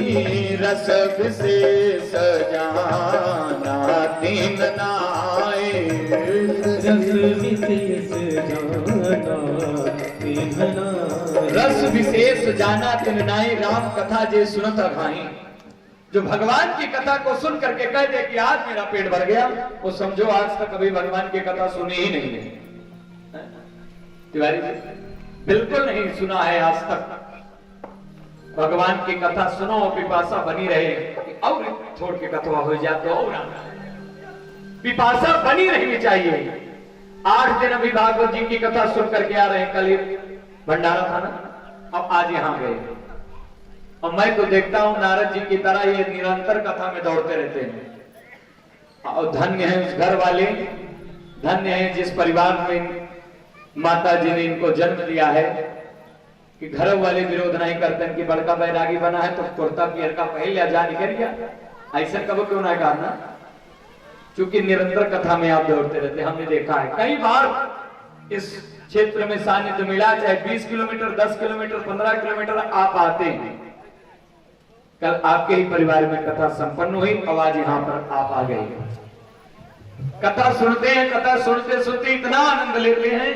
रस विशेष जाना तीन नाय, रस विशेष जाना तिन्ह नाय, रस विशेष जाना तिन नाई, राम कथा जे सुनत अघाई। जो भगवान की कथा को सुन करके कह दे कि आज मेरा पेट भर गया, वो समझो आज तक कभी भगवान की कथा सुनी ही नहीं है। तिवारी जी बिल्कुल नहीं सुना है आज तक। भगवान की कथा सुनो, पिपासा बनी रहे, और छोड़ के कथवा हो जाए तो और पिपासा बनी रहनी चाहिए। 8 दिन अभी भागवत जी की कथा सुन करके आ रहे हैं, कल भंडारा था ना, अब आज यहां गए। और मैं तो देखता हूं नारद जी की तरह ये निरंतर कथा में दौड़ते रहते हैं। और धन्य है उस घर वाले, धन्य है जिस परिवार में माता जी ने इनको जन्म दिया है कि घर वाले विरोध नहीं करते हैं कि बड़का बैरागी बना है तो कुर्ता पियर का पहले जा निकल गया, ऐसा कब क्यों ना करना। क्योंकि निरंतर कथा में आप दौड़ते रहते, हमने देखा है कई बार इस क्षेत्र में सानिध्य मिला, चाहे 20 किलोमीटर 10 किलोमीटर 15 किलोमीटर आप आते हैं। कल आपके ही परिवार में कथा संपन्न हुई, और आज यहाँ पर आप आ गए। कथा सुनते हैं, कथा सुनते सुनते इतना आनंद लेते हैं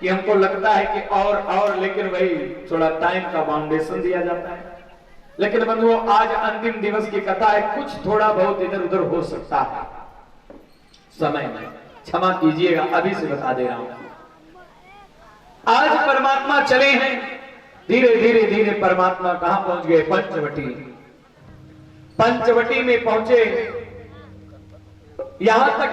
कि हमको लगता है कि और लेकिन वही थोड़ा टाइम का बाउंडेशन दिया जाता है। लेकिन बंधुओं आज अंतिम दिवस की कथा है, कुछ थोड़ा बहुत इधर उधर हो सकता है समय में, क्षमा कीजिएगा, अभी से बता दे रहा हूं। आज परमात्मा चले हैं, धीरे धीरे धीरे परमात्मा कहां पहुंच गए, पंचवटी। पंचवटी में पहुंचे, यहां तक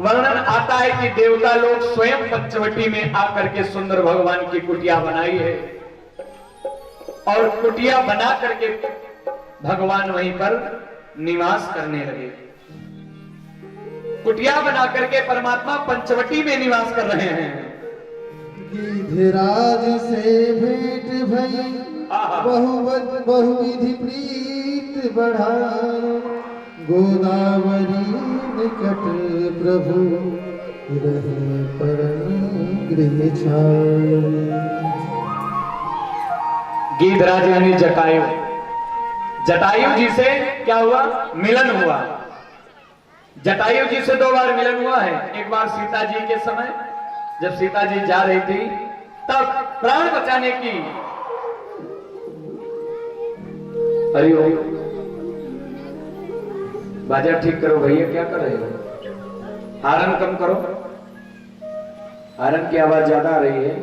वर्णन आता है कि देवता लोग स्वयं पंचवटी में आकर के सुंदर भगवान की कुटिया बनाई है, और कुटिया बना करके भगवान वहीं पर निवास करने लगे। कुटिया बना करके परमात्मा पंचवटी में निवास कर रहे हैं। गिरिराज से भेंट भई बहुविधि प्रीत बढ़ा, गोदावरी निकट प्रभु रहे परम गृह छाए। गिरिराज यानी जटायु, जटायु जी से क्या हुआ? मिलन हुआ। जटायु जी से 2 बार मिलन हुआ है। एक बार सीता जी के समय, जब सीता जी जा रही थी तब प्राण बचाने की, अरे ओ बाजा ठीक करो भैया, क्या कर रहे हो? हारन कम करो, हारन की आवाज ज्यादा आ रही है,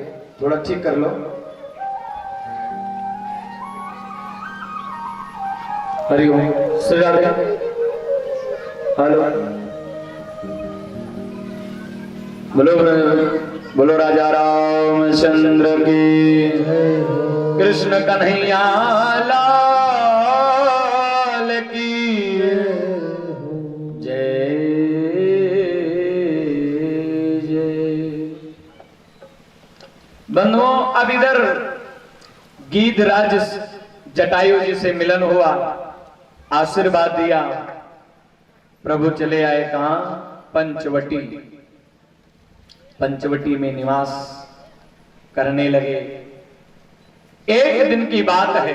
थोड़ा ठीक कर लो। हरिओम श्री राधे। हेलो, बोलो राजा रामचंद्र की, कृष्ण कन्हैया लाल की जय जय। बंधुओं, अब इधर गिरिराज जटायु जी से मिलन हुआ, आशीर्वाद दिया, प्रभु चले आए कहां? पंचवटी। पंचवटी में निवास करने लगे। एक दिन की बात है,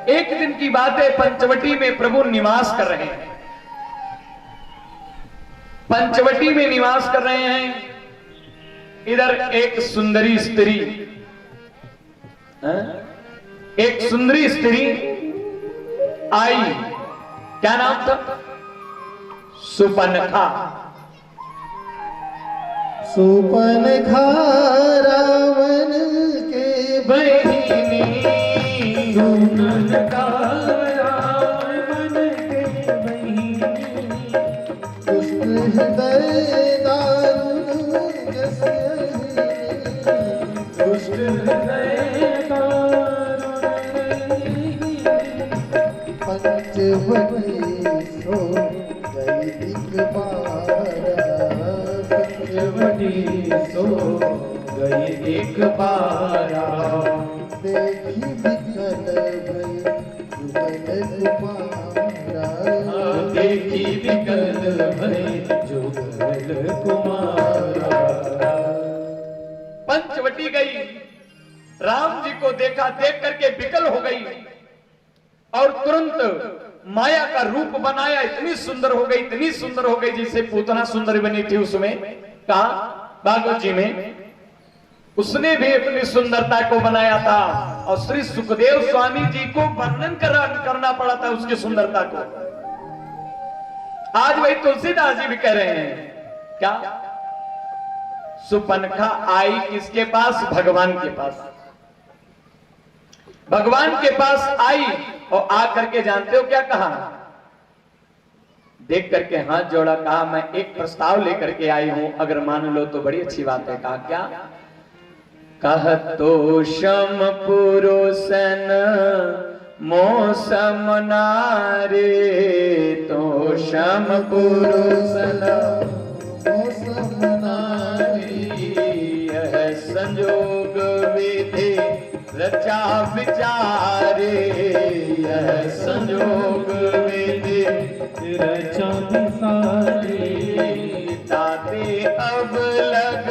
एक दिन की बात है, पंचवटी में प्रभु निवास कर रहे हैं। पंचवटी में निवास कर रहे हैं। इधर एक सुंदरी स्त्री, एक सुंदरी स्त्री आई। क्या नाम था? सुपनखा। सुपनखा रावण के बहिनी, सुपनखा रावण के बहिनी, दुष्ट हृदय दारुण जसयनी, दुष्ट हृदय दारुण पंचवटी सो दैविक पारा, पंचवटी सो गई एक बारा, देखी विकल भई जुगल कुमारा, देखी विकल भई जुगल कुमारा। पंचवटी गई, राम जी को देखा, देख करके विकल हो गई और तुरंत माया का रूप बनाया। इतनी सुंदर हो गई, इतनी सुंदर हो गई जैसे पूतना सुंदर बनी थी उसमें। कहा? भागवत जी में। उसने भी अपनी सुंदरता को बनाया था और श्री सुखदेव स्वामी जी को वर्णन करना पड़ा था उसकी सुंदरता को। आज वही तुलसीदास जी भी कह रहे हैं। क्या? सुपनखा आई किसके पास? भगवान के पास। भगवान के पास आई और आकर के जानते हो क्या कहा? देख करके हाथ जोड़ा, कहा मैं एक प्रस्ताव लेकर के आई हूं, अगर मान लो तो बड़ी अच्छी बात है। कहा क्या? कह तो शम पुरुषन मौसम नारे, तो शम पुरुषन मौसम नारी, यह संजोग विधि रचा विचारे, यह संजोग विधि रचा विसारे, ताते अब लग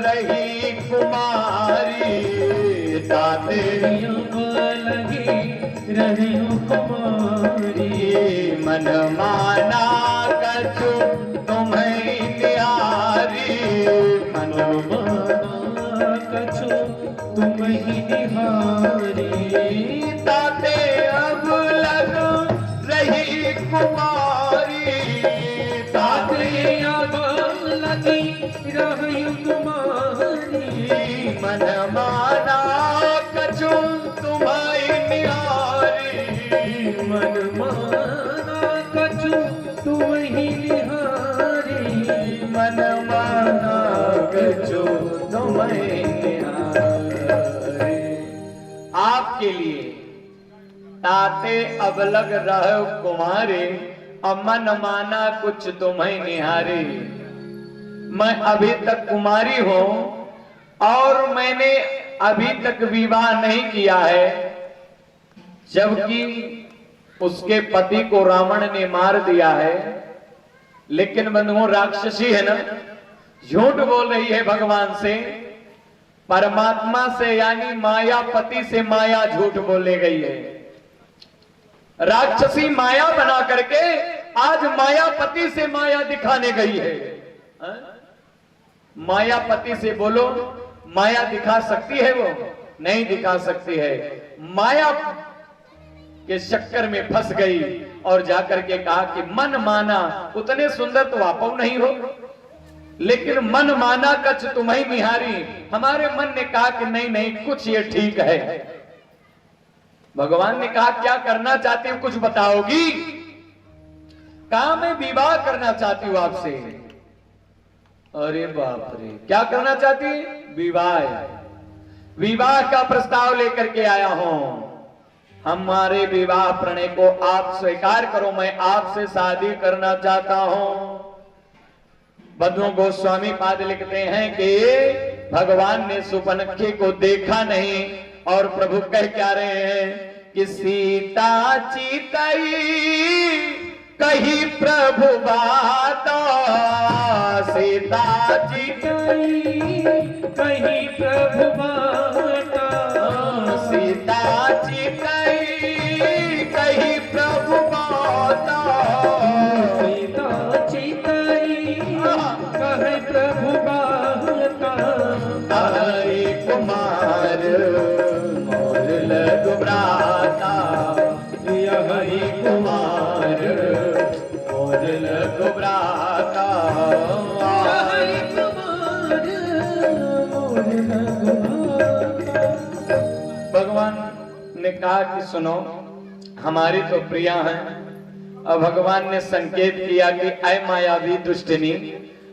रही कुमारी, ताते अब लगी रही कुमारी, मन माना कछु तुम्हें निहारी, मन माना कछु तुम ही निहारी, ताते अब लग रही कुमारी, ताते अब लगी रही कुमारी, मन माना कछु तुम्हारी निहारी, मन माना कछु तुम ही निहारी, मन माना कछु तुम्हारी निहारी। आपके लिए ताते अब लग रहो कुमारे, अब मन माना कुछ तुम्हें निहारे। मैं अभी तक कुमारी हूं और मैंने अभी तक विवाह नहीं किया है, जबकि उसके पति को रावण ने मार दिया है। लेकिन बंधुओं, राक्षसी है ना, झूठ बोल रही है भगवान से, परमात्मा से यानी मायापति से माया झूठ बोले गई है। राक्षसी माया बना करके आज मायापति से माया दिखाने गई है। मायापति से बोलो, माया दिखा सकती है? वो नहीं दिखा सकती है। माया के चक्कर में फंस गई और जाकर के कहा कि मन माना, उतने सुंदर तो आप नहीं हो, लेकिन मन माना कछ तुम्हें निहारी। हमारे मन ने कहा कि नहीं नहीं, कुछ ये ठीक है। भगवान ने कहा क्या करना चाहती हो, कुछ बताओगी? कहा मैं विवाह करना चाहती हूं आपसे। अरे बाप रे, क्या करना चाहती है? विवाह। विवाह का प्रस्ताव लेकर के आया हूं। हमारे विवाह प्रणय को आप स्वीकार करो, मैं आपसे शादी करना चाहता हूं। बंधुओं, गोस्वामी पाद लिखते हैं कि भगवान ने सुपनखे को देखा नहीं और प्रभु कह क्या रहे हैं कि सीता चितई कही प्रभु बात, सीता चितई कहीं प्रभु माता, सीता चितई कही प्रभु बात, सीता चितई कहीं प्रभु माता। हरि कुमार मोर लघु भ्राता, हरि कुमार मोर लघु भ्राता। हरि कुमार मोर लघु भ्राता। भगवान ने कहा कि सुनो, हमारी तो प्रिया है। अब भगवान ने संकेत किया कि ऐ मायावी दुष्टनी,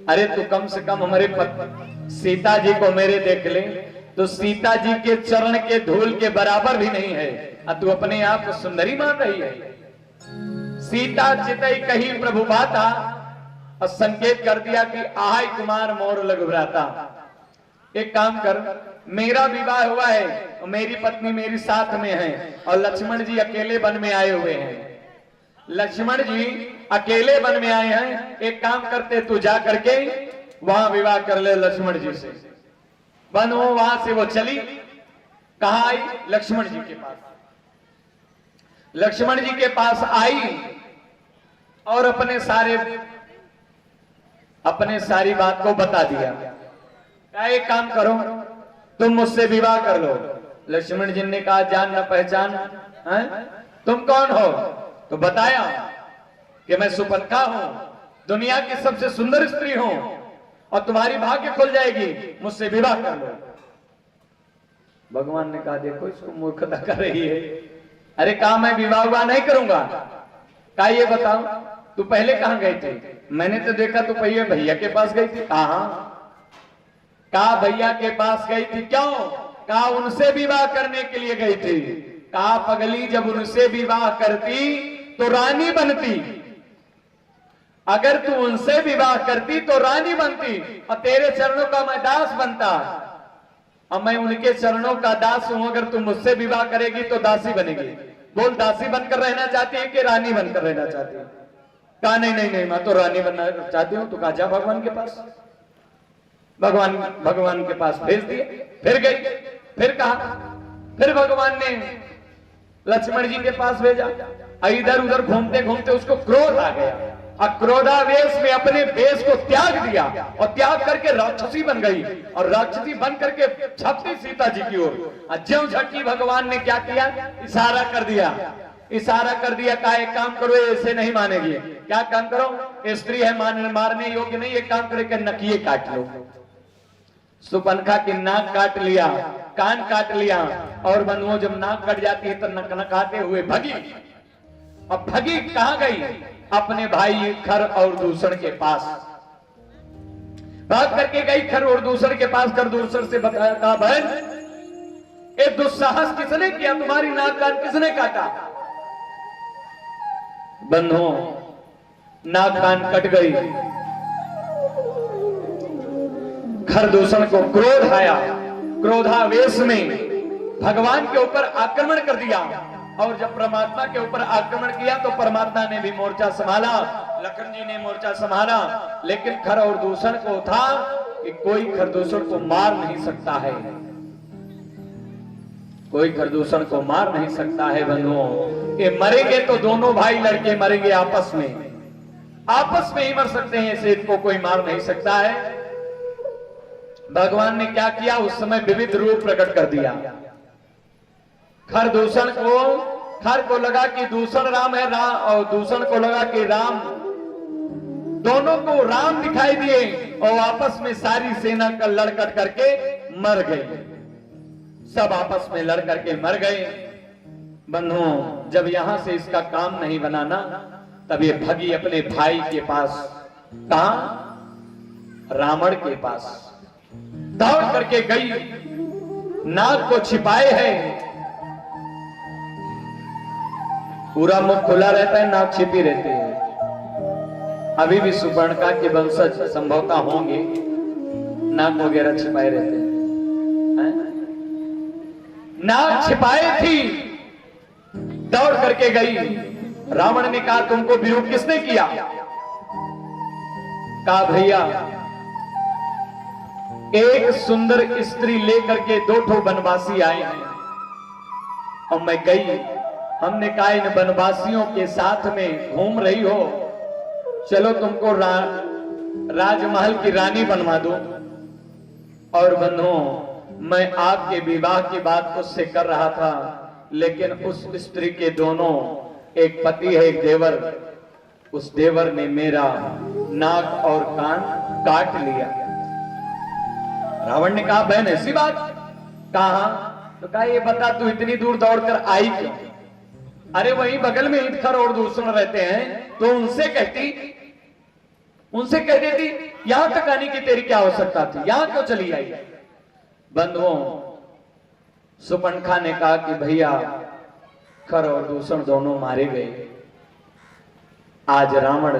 अरे तू कम से कम हमारे सीता जी को मेरे देख ले, तो सीता जी के चरण के धूल के बराबर भी नहीं है, और तू अपने आप को सुंदरी मान रही है। सीता चितई कही प्रभु बाता, और संकेत कर दिया कि आहाय कुमार मोर लघु भ्राता। एक काम कर, मेरा विवाह हुआ है और मेरी पत्नी मेरी साथ में है और लक्ष्मण जी अकेले वन में आए हुए हैं। लक्ष्मण जी अकेले वन में आए हैं, एक काम करते तू जा करके वहां विवाह कर ले लक्ष्मण जी से। वन हो, वहां से वो चली, कहा आई? लक्ष्मण जी के पास। लक्ष्मण जी के पास आई और अपने सारी बात को बता दिया। क्या एक काम करो, तुम मुझसे विवाह कर लो। लक्ष्मण जी ने कहा जान न पहचान, तुम कौन हो? तो बताया कि मैं सुपनखा हूं, दुनिया की सबसे सुंदर स्त्री हूं और तुम्हारी भाग्य खुल जाएगी, मुझसे विवाह कर लो। भगवान ने कहा देखो इसको मूर्खता कर रही है। अरे कहा मैं विवाह नहीं करूंगा। कहा ये बताओ तू पहले कहां गई थी? मैंने तो देखा तू पहले भैया के पास गई थी। कहा भैया के पास गई थी, क्यों? कहा उनसे विवाह करने के लिए गई थी। कहा पगली, जब उनसे विवाह करती तो रानी बनती, अगर तू उनसे विवाह करती तो रानी बनती और तेरे चरणों का मैं दास बनता। और मैं उनके चरणों का दास हूं, अगर तू मुझसे विवाह करेगी तो दासी बनेगी। बोल, दासी बनकर रहना चाहती है कि रानी बनकर रहना चाहती है? कहा नहीं नहीं नहीं, मैं तो रानी बनना चाहती हूं। तो कहा जा भगवान के पास। भगवान के पास भेज दिए। फिर गई, फिर कहा, फिर भगवान ने लक्ष्मण जी के पास भेजा। इधर उधर घूमते घूमते उसको क्रोध आ गया और क्रोधावेश में अपने वेश को त्याग दिया और त्याग करके राक्षसी बन गई और राक्षसी बन करके छपती सीता जी की ओर। ज्यों झटकी भगवान ने क्या किया? इशारा कर दिया। इशारा कर दिया, कहा एक काम करो, ऐसे नहीं मानेगी। क्या काम करो? स्त्री है, मारने योग्य नहीं, एक काम करे नकिए काट लो। सुपनखा की नाक काट लिया, कान काट लिया, और बंधुओं जब नाक कट जाती है तो नकाते हुए भगी। अब भगी कहां गई? अपने भाई खर और दूसर के पास। बात करके गई खर और दूसर के पास। खर दूसर से बताया, कहा बहन ये दुस्साहस किसने किया? तुम्हारी नाक कान किसने काटा? बंधुओं, नाक कान कट गई। खरदूषण को क्रोध आया, क्रोधावेश में भगवान के ऊपर आक्रमण कर दिया। और जब परमात्मा के ऊपर आक्रमण किया तो परमात्मा ने भी मोर्चा संभाला, लखन जी ने मोर्चा संभाला। लेकिन खर और दूषण को था कि कोई खरदूषण को मार नहीं सकता है, कोई खरदूषण को मार नहीं सकता है। बंधुओं, ये मरेंगे तो दोनों भाई लड़के मरेंगे आपस में, आपस में ही मर सकते हैं, इसे इनको कोई मार नहीं सकता है। भगवान ने क्या किया, उस समय विविध रूप प्रकट कर दिया। खरदूषण को, खर को लगा कि दूषण राम है, राम और दूषण को लगा कि राम, दोनों को राम दिखाई दिए और आपस में सारी सेना का लड़कट करके मर गई, सब आपस में लड़ करके मर गए। बंधुओं, जब यहां से इसका काम नहीं बनाना, तब ये भगी अपने भाई के पास, कहा, रावण के पास दौड़ करके गई, नाक को छिपाए है, पूरा मुख खुला रहता है, नाक छिपी रहती है। अभी भी सुपर्णका के वंशज संभवतः होंगे, नाक वगैरह छिपाए रहते हैं। नाक छिपाए थी, दौड़ करके गई। रावण ने कहा, तुमको विरोध किसने किया? कहा, भैया एक सुंदर स्त्री लेकर के 2 ठो वनवासी आए हैं और मैं गई। हमने कहा, इन वनवासियों के साथ में घूम रही हो, चलो तुमको राजमहल की रानी बनवा दो। और बंधुओं, मैं आपके विवाह की बात उससे कर रहा था, लेकिन उस स्त्री के दोनों, एक पति है एक देवर, उस देवर ने मेरा नाक और कान काट लिया। रावण ने कहा, बहन ऐसी बात? कहा, तो कहा, ये बता तू इतनी दूर दौड़कर आई क्यों? अरे वहीं बगल में ईंधखर और दूषण रहते हैं, तो उनसे कहती, उनसे कह देती, यहां तक आने की तेरी क्या आवश्यकता थी, यहां क्यों चली आई? बंधुओं, सुपर्णखा ने कहा कि भैया खर और दूषण दोनों मारे गए। आज रावण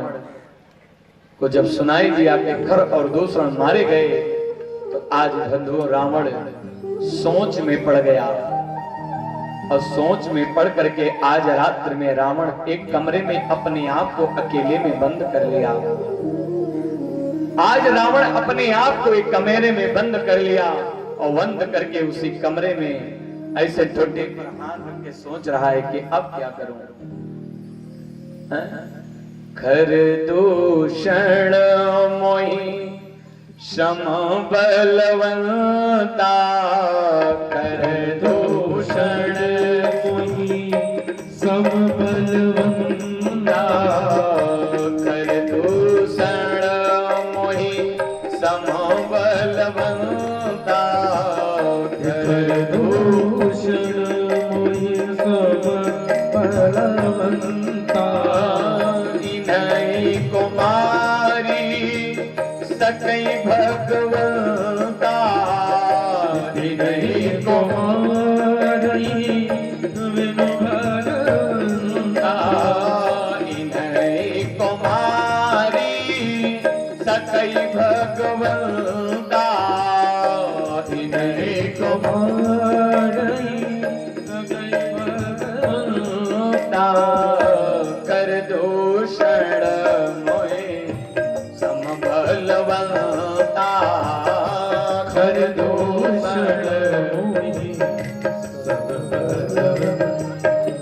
को जब सुनाई दिया कि खर और दूषण मारे गए, तो आज बंधुओं रावण सोच में पड़ गया। और सोच में पड़ करके आज रात्रि में रावण एक कमरे में अपने आप को अकेले में बंद कर लिया। आज रावण अपने आप को एक कमरे में बंद कर लिया और बंद करके उसी कमरे में ऐसे ठोडे पर हाथ रख के सोच रहा है कि अब क्या करूं। खर दूषण मोहि सम बलवंता, खर दूषण मोहि सम बलवंता, खर दूषण मोहि सम बलवंता, खर दूषण मोहि सम बलवंता, इन्हीं कुमारी सकई भगवंता, इन्हीं कुमारी विनु भगवंता, इन्हीं कुमारी सकई भगवंता, इन्हीं कुमारी सकई भगवंता, कर दूषण मोहि सम बलवंता, कर दूषण मोहि सम बलवंता।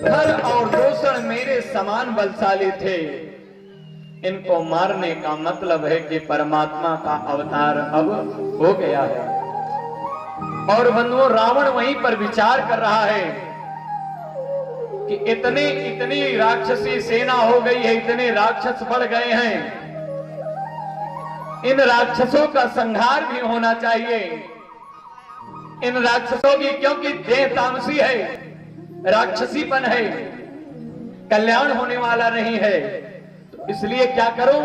खर और दूषण मेरे समान बलशाली थे। इनको मारने का मतलब है कि परमात्मा का अवतार अब हो गया है। और बंधुओं, रावण वहीं पर विचार कर रहा है कि इतनी राक्षसी सेना हो गई है, इतने राक्षस बढ़ गए हैं, इन राक्षसों का संहार भी होना चाहिए। इन राक्षसों की, क्योंकि देह तामसी है, राक्षसीपन है, कल्याण होने वाला नहीं है, तो इसलिए क्या करो,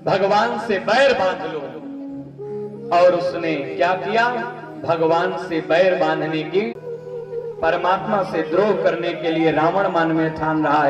भगवान से बैर बांध लो। और उसने क्या किया, भगवान से बैर बांधने की, परमात्मा से द्रोह करने के लिए रावण मन में ठान रहा है।